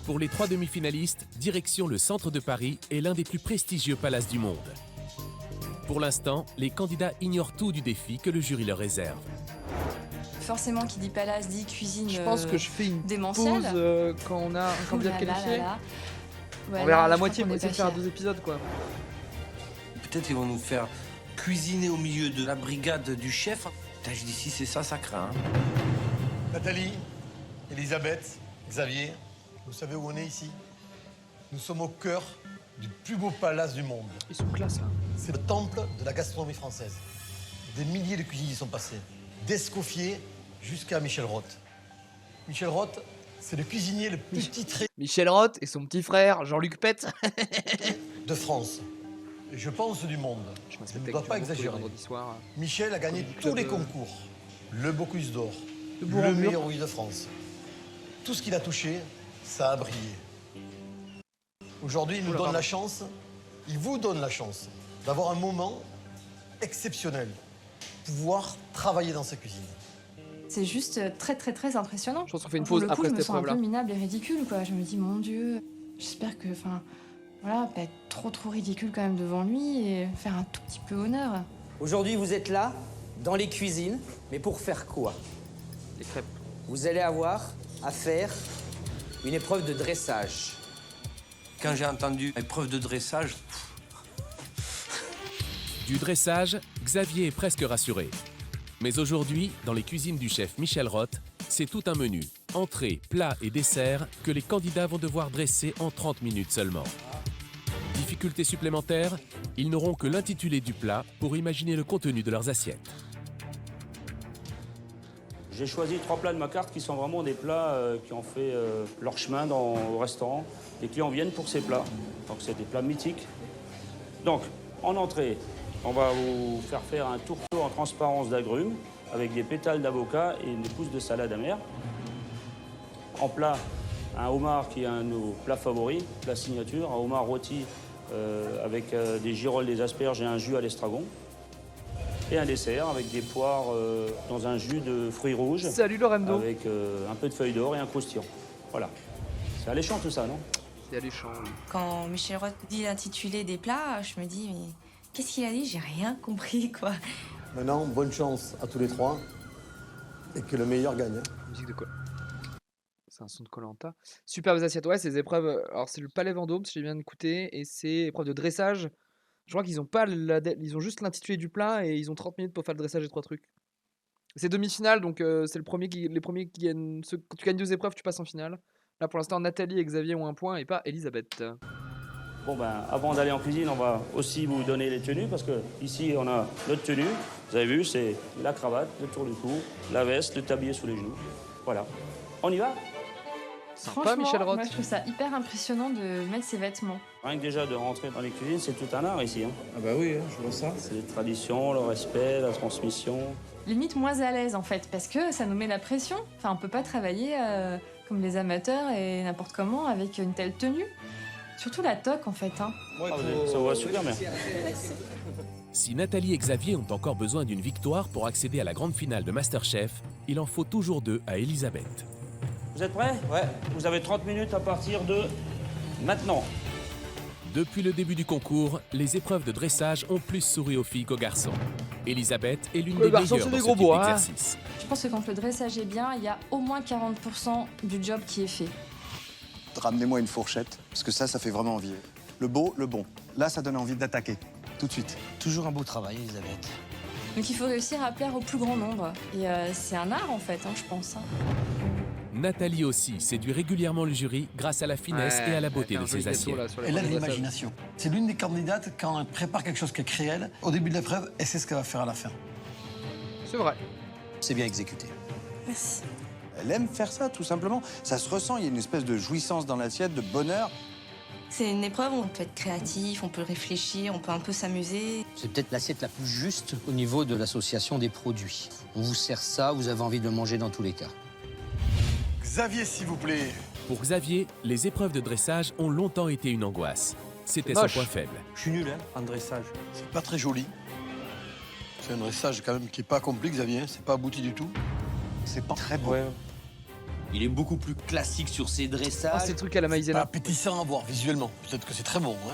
Pour les 3 demi-finalistes, direction le centre de Paris est l'un des plus prestigieux palaces du monde. Pour l'instant, les candidats ignorent tout du défi que le jury leur réserve. Forcément, qui dit palace dit cuisine Je pense que je fais une démentielle. pause quand on a un candidat qualifié. Ouais, on verra à la je moitié, crois on qu'on va essayer est de faire pas 2 épisodes, quoi. Peut-être qu'ils vont nous faire cuisiner au milieu de la brigade du chef. Putain, je dis si c'est ça, ça craint. Nathalie, Elisabeth, Xavier, vous savez où on est ici? Nous sommes au cœur du plus beau palace du monde. Ils sont classe, là. C'est le temple de la gastronomie française. Des milliers de cuisiniers y sont passés. D'Escoffier jusqu'à Michel Roth. Michel Roth, c'est le cuisinier le plus titré Michel Roth et son petit frère, Jean-Luc Pett. de France. Et je pense du monde. Je ne dois pas exagérer. Michel a gagné tous les concours. Le Bocuse d'Or, le meilleur oui de France. Tout ce qu'il a touché, ça a brillé. Aujourd'hui, il nous donne la chance, il vous donne la chance d'avoir un moment exceptionnel. Pouvoir travailler dans sa cuisine. C'est juste très impressionnant. Je pense qu'on fait une pause après cette épreuve-là. Je me sens un peu minable et ridicule, quoi. Je me dis, mon Dieu, j'espère que, pas être trop ridicule quand même devant lui et faire un tout petit peu honneur. Aujourd'hui, vous êtes là, dans les cuisines, mais pour faire quoi? Les crêpes. Vous allez avoir à faire une épreuve de dressage. Quand j'ai entendu épreuve de dressage... Du dressage, Xavier est presque rassuré. Mais aujourd'hui, dans les cuisines du chef Michel Roth, c'est tout un menu, entrée, plats et desserts, que les candidats vont devoir dresser en 30 minutes seulement. Difficulté supplémentaire, ils n'auront que l'intitulé du plat pour imaginer le contenu de leurs assiettes. J'ai choisi 3 plats de ma carte qui sont vraiment des plats qui ont fait leur chemin au restaurant. Les clients viennent pour ces plats, donc c'est des plats mythiques. Donc, en entrée, on va vous faire un tourteau en transparence d'agrumes avec des pétales d'avocat et une pousse de salade amère. En plat, un homard qui est un de nos plats favoris, plat signature, un homard rôti avec des girolles, des asperges et un jus à l'estragon. Et un dessert avec des poires dans un jus de fruits rouges. Salut Lorendo. Avec un peu de feuilles d'or et un croustillant. Voilà. C'est alléchant tout ça, non? C'est alléchant. Quand Michel Roth dit l'intitulé des plats, je me dis, mais qu'est-ce qu'il a dit? J'ai rien compris, quoi. Maintenant, bonne chance à tous les 3 et que le meilleur gagne. Musique de quoi? C'est un son de Koh-Lanta. Superbes assiettes. Ouais, ces épreuves. Alors, c'est le Palais Vendôme, si j'ai bien écouté, et c'est épreuve de dressage. Je crois qu'ils ont pas ils ont juste l'intitulé du plat et ils ont 30 minutes pour faire le dressage des 3 trucs. C'est demi-finale, donc c'est les premiers qui gagnent. Quand tu gagnes 2 épreuves, tu passes en finale. Là, pour l'instant, Nathalie et Xavier ont 1 point et pas Elisabeth. Bon avant d'aller en cuisine, on va aussi vous donner les tenues parce que ici on a notre tenue. Vous avez vu, c'est la cravate, le tour du cou, la veste, le tablier sous les genoux. Voilà. On y va? Sympa, Franchement, Michel Roth. moi je trouve ça hyper impressionnant de mettre ses vêtements. Rien que déjà de rentrer dans les cuisines, c'est tout un art ici. Hein. Ah bah oui, je vois ça. C'est les traditions, le respect, la transmission. Limite moins à l'aise en fait, parce que ça nous met la pression. Enfin, on peut pas travailler comme des amateurs et n'importe comment avec une telle tenue. Surtout la toque en fait. Hein. Ça va super bien. Si Nathalie et Xavier ont encore besoin d'une victoire pour accéder à la grande finale de MasterChef, il en faut toujours 2 à Elisabeth. Vous êtes prêts? Ouais. Vous avez 30 minutes à partir de maintenant. Depuis le début du concours, les épreuves de dressage ont plus souri aux filles qu'aux garçons. Elisabeth est l'une des meilleures dans ce type d'exercice. Je pense que quand le dressage est bien, il y a au moins 40% du job qui est fait. Ramenez-moi une fourchette, parce que ça fait vraiment envie. Le beau, le bon. Là, ça donne envie d'attaquer, tout de suite. Toujours un beau travail, Elisabeth. Donc il faut réussir à plaire au plus grand nombre. Et c'est un art en fait, hein, je pense. Hein. Nathalie aussi séduit régulièrement le jury grâce à la finesse et à la beauté de ses assiettes. Elle a de l'imagination. C'est l'une des candidates, quand elle prépare quelque chose qui est réel, au début de l'épreuve, et c'est ce qu'elle va faire à la fin. C'est vrai. C'est bien exécuté. Merci. Elle aime faire ça, tout simplement. Ça se ressent, il y a une espèce de jouissance dans l'assiette, de bonheur. C'est une épreuve où on peut être créatif, on peut réfléchir, on peut un peu s'amuser. C'est peut-être l'assiette la plus juste au niveau de l'association des produits. On vous sert ça, vous avez envie de le manger dans tous les cas. Xavier, s'il vous plaît. Pour Xavier, les épreuves de dressage ont longtemps été une angoisse. C'était son point faible. Je suis nul en dressage. C'est pas très joli. C'est un dressage quand même qui est pas accompli, Xavier. C'est pas abouti du tout. C'est pas très beau. Ouais. Il est beaucoup plus classique sur ses dressages. Oh, c'est le truc à la maïzena. Pas appétissant à voir visuellement. Peut-être que c'est très bon. Hein.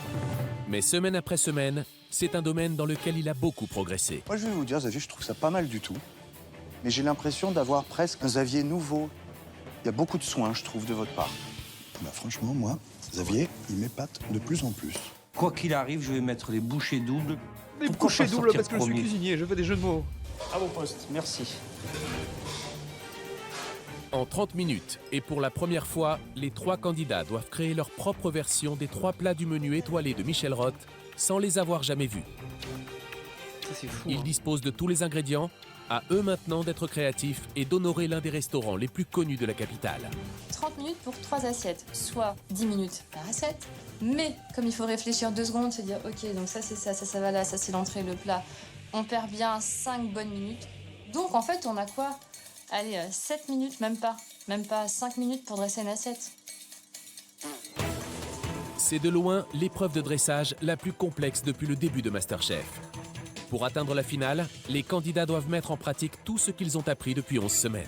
Mais semaine après semaine, c'est un domaine dans lequel il a beaucoup progressé. Moi, je vais vous dire, Xavier, je trouve ça pas mal du tout. Mais j'ai l'impression d'avoir presque un Xavier nouveau. Il y a beaucoup de soins, je trouve, de votre part. Bah, franchement, moi, Xavier, il m'épate de plus en plus. Quoi qu'il arrive, je vais mettre les bouchées doubles. Les bouchées doubles parce que je suis cuisinier, je fais des jeux de mots. À vos postes, merci. En 30 minutes, et pour la première fois, les 3 candidats doivent créer leur propre version des 3 plats du menu étoilé de Michel Roth, sans les avoir jamais vus. C'est fou. Ils disposent de tous les ingrédients, à eux maintenant d'être créatifs et d'honorer l'un des restaurants les plus connus de la capitale. 30 minutes pour 3 assiettes, soit 10 minutes par assiette. Mais comme il faut réfléchir 2 secondes, se dire ok, donc ça c'est ça va là, ça c'est l'entrée, le plat, on perd bien 5 bonnes minutes. Donc en fait, on a quoi? Allez, 7 minutes, même pas 5 minutes pour dresser une assiette. C'est de loin l'épreuve de dressage la plus complexe depuis le début de MasterChef. Pour atteindre la finale, les candidats doivent mettre en pratique tout ce qu'ils ont appris depuis 11 semaines.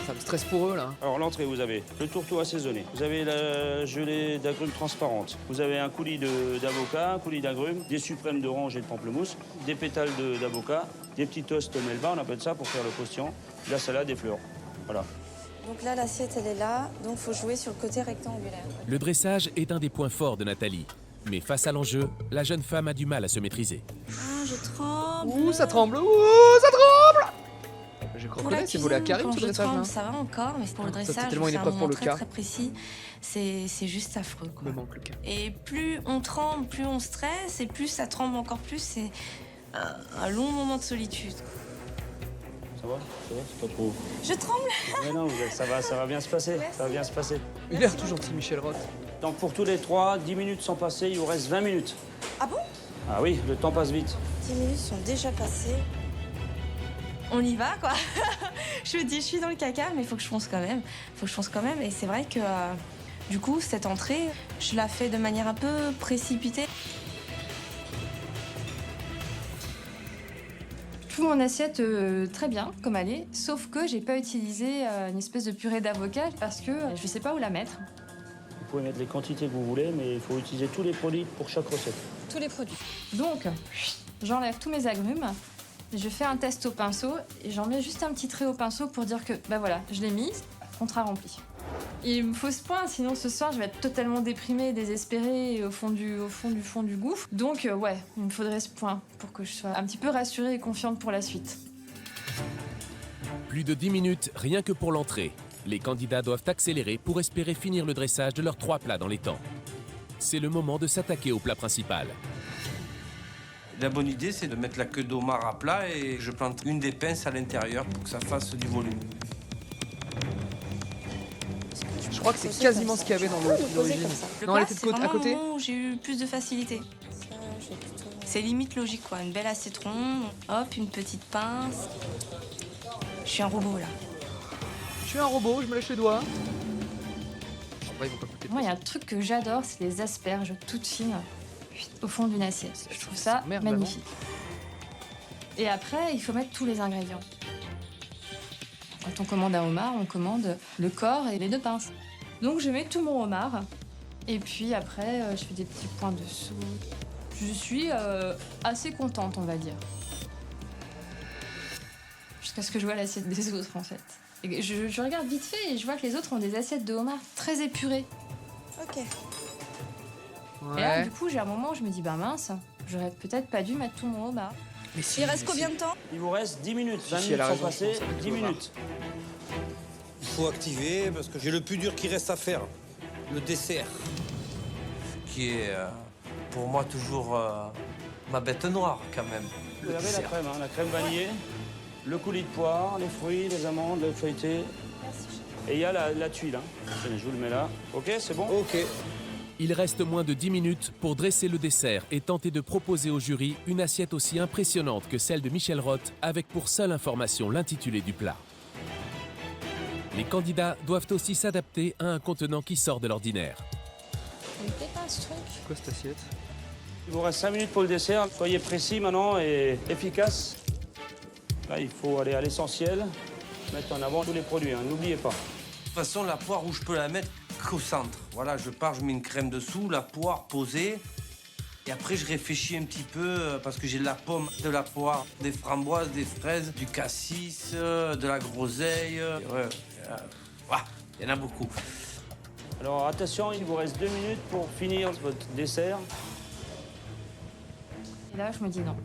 Ça me stresse pour eux, là. Alors, l'entrée, vous avez le tourteau assaisonné. Vous avez la gelée d'agrumes transparente. Vous avez un coulis d'avocat, un coulis d'agrumes, des suprêmes d'orange et de pamplemousse, des pétales d'avocat, des petits toasts melba, on appelle ça pour faire le croustillant, de la salade et fleurs. Voilà. Donc là, l'assiette, elle est là, donc faut jouer sur le côté rectangulaire. Le dressage est un des points forts de Nathalie. Mais face à l'enjeu, la jeune femme a du mal à se maîtriser. Ah, je tremble. Ouh, ça tremble. Ouh, ça tremble. J'ai cru Pour la reconnaître, c'est volé à cuisine, Karim, quand tout je le dressage, tremble, là. ça va encore, mais pour le C'est dressage, tellement une c'est un épreuve pour moment le très cas. très précis. C'est juste affreux, quoi. Me manque le cas. Et plus on tremble, plus on stresse, et plus ça tremble encore plus. C'est un long moment de solitude. Ça va? C'est pas trop... Je tremble. Mais non, ça va bien se passer. Ça va bien se passer. Il a l'air tout gentil, Michel Roth. Donc pour tous les 3, 10 minutes sont passées, il vous reste 20 minutes. Ah bon? Ah oui, le temps passe vite. 10 minutes sont déjà passées. On y va, quoi. Je me dis, je suis dans le caca, mais il faut que je fonce quand même. Et c'est vrai que, du coup, cette entrée, je la fais de manière un peu précipitée. Je trouve mon assiette très bien, comme elle est, sauf que j'ai pas utilisé une espèce de purée d'avocat parce que je sais pas où la mettre. Vous pouvez mettre les quantités que vous voulez, mais il faut utiliser tous les produits pour chaque recette. Tous les produits. Donc, j'enlève tous mes agrumes, je fais un test au pinceau et j'en mets juste un petit trait au pinceau pour dire que, bah voilà, je l'ai mise, contrat rempli. Il me faut ce point, sinon ce soir je vais être totalement déprimée, désespérée et au fond du gouffre. Donc ouais, il me faudrait ce point pour que je sois un petit peu rassurée et confiante pour la suite. Plus de 10 minutes rien que pour l'entrée. Les candidats doivent accélérer pour espérer finir le dressage de leurs 3 plats dans les temps. C'est le moment de s'attaquer au plat principal. La bonne idée, c'est de mettre la queue d'homard à plat et je plante une des pinces à l'intérieur pour que ça fasse du volume. crois que c'est quasiment ce qu'il y avait dans le truc d'origine. Non, elle était c'est à côté. le moment où j'ai eu plus de facilité. C'est limite logique, quoi. Une belle acétron, hop, une petite pince. Je suis un robot, là. Je suis un robot, je me lèche les doigts. En vrai, ils vont pas coûter. Moi, il y a un truc que j'adore, c'est les asperges toutes fines au fond d'une assiette. Je trouve ça Merde, magnifique. Et après, il faut mettre tous les ingrédients. Quand on commande un homard, on commande le corps et les 2 pinces. Donc je mets tout mon homard. Et puis après, je fais des petits points dessous. Je suis assez contente, on va dire. Jusqu'à ce que je vois l'assiette des autres, en fait. Et je regarde vite fait et je vois que les autres ont des assiettes de homard très épurées. Ok. Et là, du coup, j'ai un moment où je me dis, bah mince, j'aurais peut-être pas dû mettre tout mon homard. Il reste combien de temps? Il vous reste 10 minutes. 20 Si, minutes elle a sont raison, passées, je pense, 10 minutes. Il faut activer parce que j'ai le plus dur qui reste à faire. Le dessert. Qui est pour moi toujours ma bête noire quand même. Vous avez la crème, hein, la crème vanillée, le coulis de poire, les fruits, les amandes, le feuilleté. Et il y a la tuile. Hein. Tenez, je vous le mets là. Ok, c'est bon? Ok. Il reste moins de 10 minutes pour dresser le dessert et tenter de proposer au jury une assiette aussi impressionnante que celle de Michel Roth, avec pour seule information l'intitulé du plat. Les candidats doivent aussi s'adapter à un contenant qui sort de l'ordinaire. Ça me plaît pas ce truc. Quoi cette assiette? Il vous reste 5 minutes pour le dessert. Soyez précis maintenant et efficace. Là, il faut aller à l'essentiel. Mettre en avant tous les produits, hein, n'oubliez pas. De toute façon, la poire où je peux la mettre qu'au centre. Voilà, je pars, je mets une crème dessous, la poire posée. Et après, je réfléchis un petit peu parce que j'ai de la pomme, de la poire, des framboises, des fraises, du cassis, de la groseille. Il y en a beaucoup. Alors attention, il vous reste 2 minutes pour finir votre dessert. Et là, je me dis non,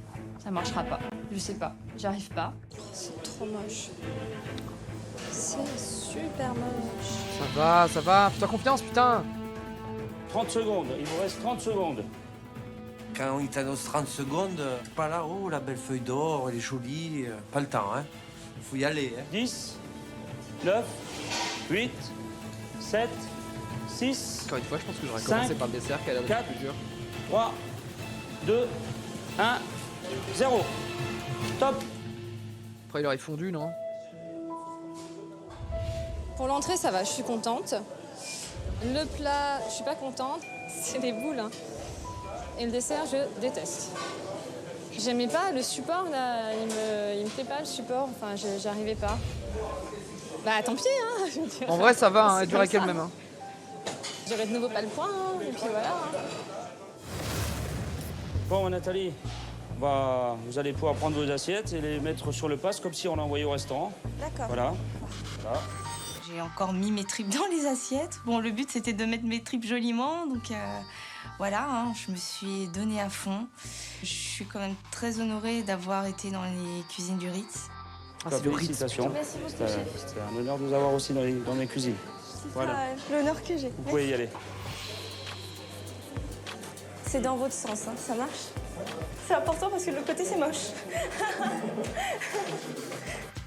ça marchera pas. Je sais pas, j'arrive pas. C'est trop moche. C'est super moche. Ça va, fais-toi confiance, putain. 30 secondes, il vous reste 30 secondes. Quand il t'annonce 30 secondes, pas là, oh, la belle feuille d'or, elle est jolie. Pas le temps, hein. Il faut y aller, hein. 10, 9, 8, 7, 6. Encore une fois, je pense que j'aurais 5, commencé par le dessert qui a l'air d'être 4, le plus dur. 3, 2, 1, 0. Top. Après, il aurait fondu, non? Pour l'entrée, ça va, je suis contente. Le plat, je suis pas contente. C'est des boules. Hein. Et le dessert, je déteste. J'aimais pas le support, là. Il me plaît pas, le support. Enfin, j'arrivais pas. Bah, tant pis, hein. Je veux dire. En vrai, ça va, hein, elle C'est durait comme qu'elle-même. ça. Hein. J'aurais de nouveau pas le point, hein. Et puis voilà. Hein. Bon, Nathalie, vous allez pouvoir prendre vos assiettes et les mettre sur le passe comme si on l'envoyait au restaurant. D'accord. Voilà. J'ai encore mis mes tripes dans les assiettes. Bon, le but, c'était de mettre mes tripes joliment. Donc, voilà, hein, je me suis donnée à fond. Je suis quand même très honorée d'avoir été dans les cuisines du Ritz. Félicitations. Merci beaucoup, chef. C'était un honneur de vous avoir aussi dans mes cuisines. Voilà. L'honneur que j'ai. Vous pouvez y aller. C'est dans votre sens, hein. Ça marche. C'est important parce que de l'autre côté, c'est moche.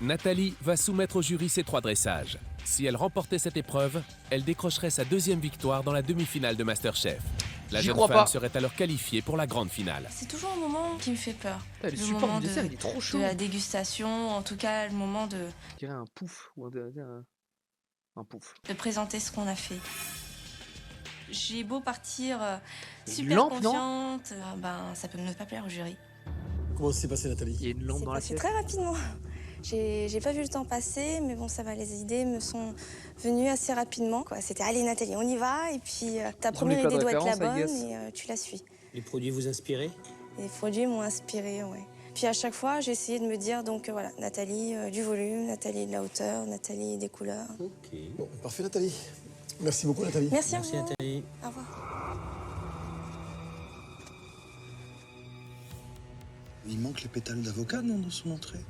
Nathalie va soumettre au jury ses 3 dressages. Si elle remportait cette épreuve, elle décrocherait sa 2e victoire dans la demi-finale de MasterChef. La J'y jeune crois femme pas. serait alors qualifiée pour la grande finale. C'est toujours un moment qui me fait peur. Le support moment du dessert, il est trop chaud. de la dégustation, en tout cas, le moment de Je dirais un pouf ou un pouf. présenter ce qu'on a fait. J'ai beau partir super lampe, non confiante, ça peut ne pas plaire au jury. Comment s'est passé, Nathalie? Il y a une lampe C'est dans passé l'assiette. très rapidement. J'ai pas vu le temps passer, mais bon, ça va, les idées me sont venues assez rapidement, quoi. C'était, allez Nathalie, on y va, et puis ta première idée doit être la bonne, et tu la suis. Les produits vous inspiraient? Les produits m'ont inspiré, ouais. Puis à chaque fois, j'ai essayé de me dire, donc voilà, Nathalie du volume, Nathalie de la hauteur, Nathalie des couleurs. Ok. Bon, parfait, Nathalie. Merci beaucoup, Nathalie. Merci, Merci, Nathalie. Au revoir. Il manque les pétales d'avocat, non, dans son entrée?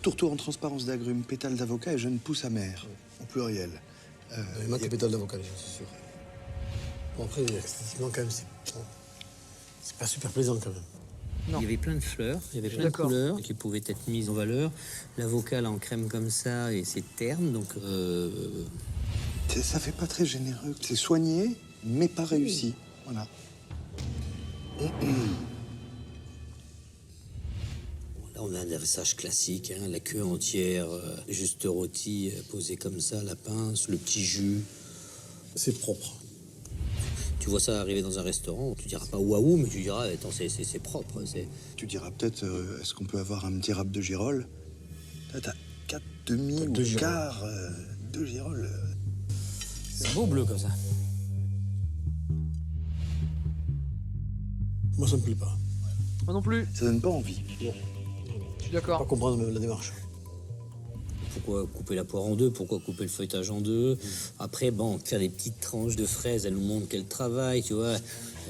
Tourteau en transparence d'agrumes, pétales d'avocat et jeune pousse amère, au pluriel. Il manque les pétales d'avocat, déjà, c'est sûr. Bon, après, esthétiquement, quand même, c'est pas super plaisant, quand même. Non. Il y avait plein de fleurs, il y avait plein de D'accord. couleurs qui pouvaient être mises en valeur. L'avocat, là, en crème comme ça, et c'est terne, donc Ça fait pas très généreux. C'est soigné, mais pas réussi. Voilà. Là, on a un dressage classique, hein, la queue entière, juste rôtie, posée comme ça, la pince, le petit jus. C'est propre. Tu vois ça arriver dans un restaurant, tu diras pas waouh, mais tu diras, attends, c'est propre. Tu diras peut-être, est-ce qu'on peut avoir un petit râpe de girolles? T'as 4 demi ou quart de girolles. C'est un beau bleu comme ça. Moi, ça me plaît pas. Moi non plus. Ça donne pas envie. Je suis d'accord. Pas comprendre même la démarche. Pourquoi couper la poire en deux? Pourquoi couper le feuilletage en deux? Après, bon, faire des petites tranches de fraises, elle nous montre qu'elle travaille, tu vois.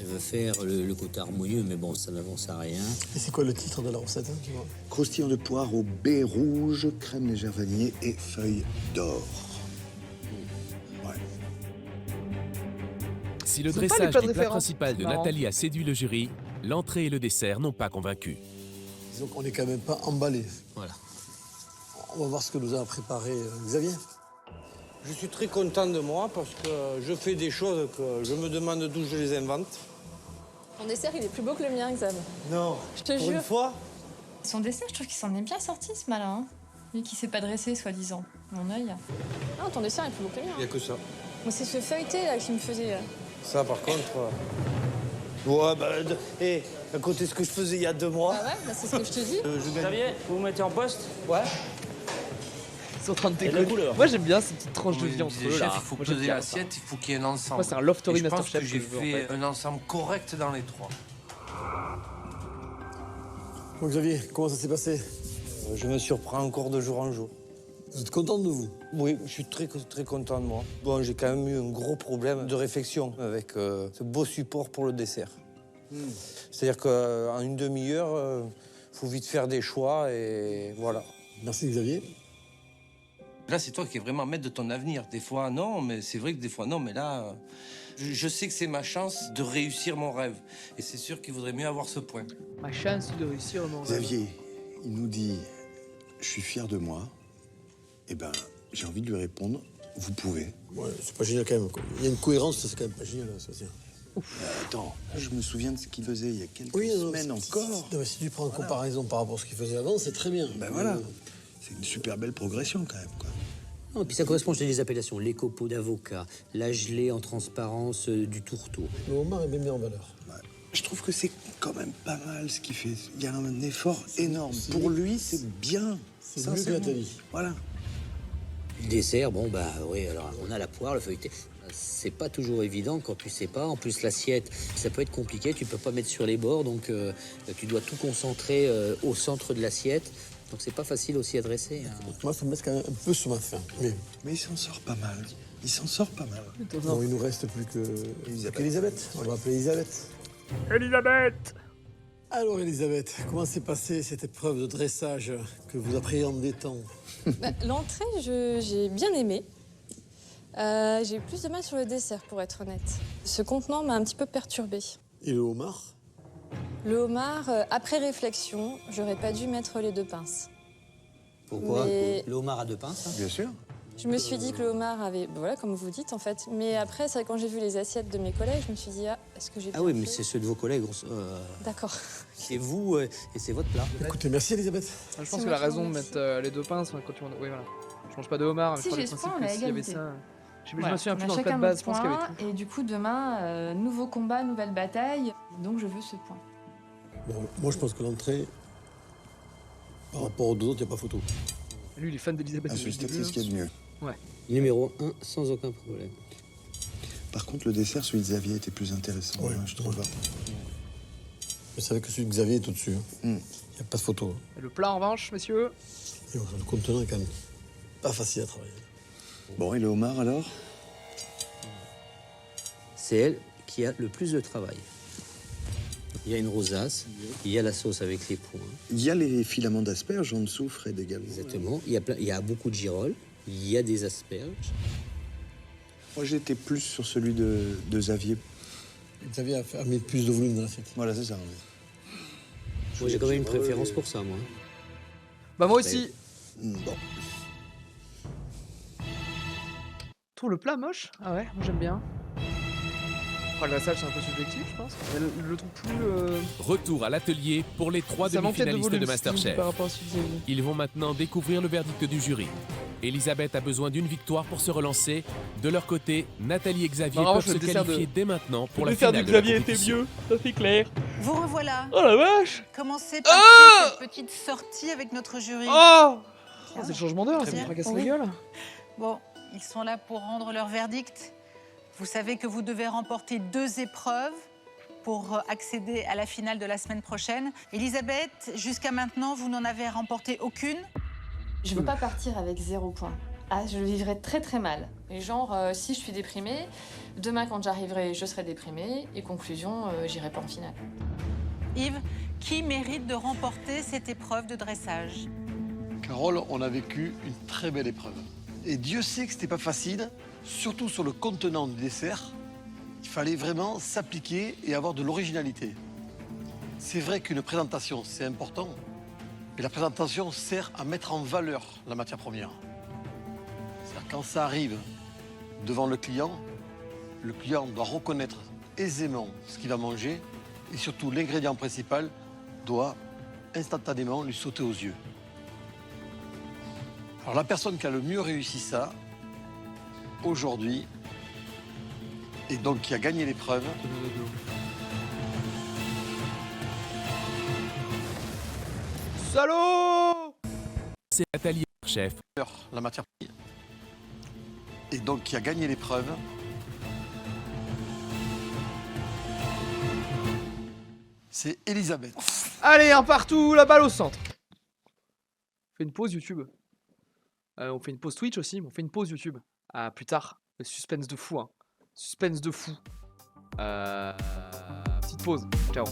Elle veut faire le côté harmonieux, mais bon, ça n'avance à rien. Et c'est quoi le titre de la recette, hein, tu vois? Croustillant de poire au baie rouge, crème légère vanillée et feuilles d'or. Si le Ils ont pas les dressage plats du de plat référence. principal de Marrant. Nathalie a séduit le jury, l'entrée et le dessert n'ont pas convaincu. Disons qu'on n'est quand même pas emballé. Voilà. On va voir ce que nous a préparé Xavier. Je suis très content de moi parce que je fais des choses que je me demande d'où je les invente. Ton dessert, il est plus beau que le mien, Xav. Non, Je te pour jure. une fois. Son dessert, je trouve qu'il s'en est bien sorti, ce malin. Hein. Lui qui s'est pas dressé, soi-disant. Mon œil. Non, ton dessert est plus beau que le mien. Il n'y a que ça. Moi, c'est ce feuilleté, là, qui me faisait... Ça, par contre... Ouais, bah... à côté de ce que je faisais il y a 2 mois... Ah ouais, bah, c'est ce que je te dis. Xavier, vous vous mettez en poste? Ouais. Ils sont en train de Et la déconner. couleur. Moi j'aime bien ces petites tranches de Comme vie il entre disait, eux chef, là. il faut Moi, j'aime peser bien l'assiette, ça. il faut qu'il y ait un ensemble. Moi, c'est un Love Story Et je pense Masterchef que j'ai que je veux, en fait fait. un ensemble correct dans les 3. Bon, Xavier, comment ça s'est passé? Je me surprends encore de jour en jour. Vous êtes content de vous? Oui, je suis très, très content de moi. Bon, j'ai quand même eu un gros problème de réflexion avec ce beau support pour le dessert. C'est-à-dire qu'en une demi-heure, faut vite faire des choix et voilà. Merci Xavier. Là, c'est toi qui es vraiment maître de ton avenir. Des fois, non, mais c'est vrai que des fois, non, mais là, je sais que c'est ma chance de réussir mon rêve. Et c'est sûr qu'il vaudrait mieux avoir ce point. Ma chance de réussir mon rêve. Xavier, il nous dit « Je suis fier de moi ». Eh ben, j'ai envie de lui répondre « Vous pouvez Ouais, c'est pas génial quand même. Quoi. Il y a une cohérence, ça c'est quand même pas génial, ça c'est. ». Attends, je me souviens de ce qu'il faisait il y a quelques non, semaines encore. Non, mais si tu prends en comparaison par rapport à ce qu'il faisait avant, c'est très bien. Ben voilà, c'est une super belle progression quand même, quoi. Non, et puis ça correspond, je te dis, les appellations. Les copeaux d'avocat, la gelée en transparence du tourteau. Le homard est bien mis en valeur. Je trouve que c'est quand même pas mal ce qu'il fait. Il y a un effort énorme. Pour lui, c'est bien. C'est mieux que Nathalie. Voilà. Le dessert, bon, bah oui, alors on a la poire, le feuilleté. C'est pas toujours évident quand tu sais pas. En plus, l'assiette, ça peut être compliqué. Tu peux pas mettre sur les bords, donc tu dois tout concentrer au centre de l'assiette. Donc c'est pas facile aussi à dresser. Hein. Moi, ça me met quand même un peu sur ma faim. Mais il s'en sort pas mal. Il s'en sort pas mal. bon, il nous reste plus que Elisabeth. On va appeler Elisabeth. Elisabeth! Alors Elisabeth, comment s'est passée cette épreuve de dressage que vous appréhendez tant? L'entrée, j'ai bien aimé. J'ai eu plus de mal sur le dessert, pour être honnête. Ce contenant m'a un petit peu perturbée. Et le homard? Le homard, après réflexion, j'aurais pas dû mettre les 2 pinces. Pourquoi? Mais- Le homard à 2 pinces, hein. Bien sûr. Je me suis dit que le homard avait... Voilà, comme vous dites, en fait. Mais après, c'est quand j'ai vu les assiettes de mes collègues, je me suis dit, ah, est-ce que j'ai bien Ah oui, mais fait c'est ceux de vos collègues. D'accord. C'est vous et c'est votre plat. Écoutez, merci Elisabeth. Je pense que la raison de mettre les 2 pinces quand tu... Oui, voilà. Je mange pas de homard, mais Si, je j'ai prends le ce point, principe on que est à s'il y avait égalité. ça... Je me Voilà, souviens on plus a dans le plat chacun de base, notre je pense qu'il y avait point, tout. Et du coup, demain, nouveau combat, nouvelle bataille. Donc, je veux ce point. Bon, moi, je pense que l'entrée, par rapport aux deux autres, il n'y a pas photo. Lui, il est fan d'Elisabeth. Ah, c'est ce qu'il y a de mieux. Ouais. Numéro 1, sans aucun problème. Par contre, le dessert, celui de Xavier était plus intéressant. Ouais, je trouve. Je savais que celui de Xavier est au-dessus. Il n'y a pas de photo. Et le plat, en revanche, messieurs? Et bon, le contenant est quand même pas facile à travailler. Bon, et le homard alors? C'est elle qui a le plus de travail. Il y a une rosace, il y a la sauce avec les pois. Il y a les filaments d'asperges en dessous, Fred, également. Exactement. Il y a beaucoup de girolles, il y a des asperges. Moi, j'étais plus sur celui de Xavier. Xavier a mis plus de volume dans l'assiette. Voilà, c'est ça. Moi, j'ai quand même une préférence pour ça, moi. Bah moi aussi. Bon. trouve le plat moche. Ah ouais, moi j'aime bien. Après, le dressage, c'est un peu subjectif, je pense. Mais je le trouve plus. Retour à l'atelier pour les 3 Ça manquait de demi-finalistes de volume, Masterchef. par rapport à celui de Xavier. Ils vont maintenant découvrir le verdict du jury. Elisabeth a besoin d'une victoire pour se relancer. De leur côté, Nathalie et Xavier Non, peuvent le se dessert qualifier de- dès maintenant pour le la dessert finale de de la Xavier était compétition. mieux, ça c'est clair. Vous revoilà. Oh la vache! Commencez par cette petite sortie avec notre jury. Oh! C'est le changement d'heure, ça me Bien. fracasse la Oui. gueule. Bon, ils sont là pour rendre leur verdict. Vous savez que vous devez remporter 2 épreuves pour accéder à la finale de la semaine prochaine. Elisabeth, jusqu'à maintenant, vous n'en avez remporté aucune. Je veux pas partir avec 0 point. Ah, je le vivrais très très mal. Et genre, si je suis déprimée, demain quand j'arriverai, je serai déprimée. Et conclusion, j'irai pas en finale. Yves, qui mérite de remporter cette épreuve de dressage? Carole, on a vécu une très belle épreuve. Et Dieu sait que c'était pas facile, surtout sur le contenant du dessert. Il fallait vraiment s'appliquer et avoir de l'originalité. C'est vrai qu'une présentation, c'est important, mais la présentation sert à mettre en valeur la matière première. C'est-à-dire quand ça arrive devant le client doit reconnaître aisément ce qu'il va manger et surtout l'ingrédient principal doit instantanément lui sauter aux yeux. Alors la personne qui a le mieux réussi ça, aujourd'hui, et donc qui a gagné l'épreuve, Salaud! C'est Nathalie, chef. la matière première, et donc qui a gagné l'épreuve, c'est Elisabeth. Allez, un partout, la balle au centre. On fait une pause YouTube. On fait une pause Twitch aussi, mais on fait une pause YouTube. À plus tard. Le suspense de fou, hein. Suspense de fou. Petite pause. Ciao.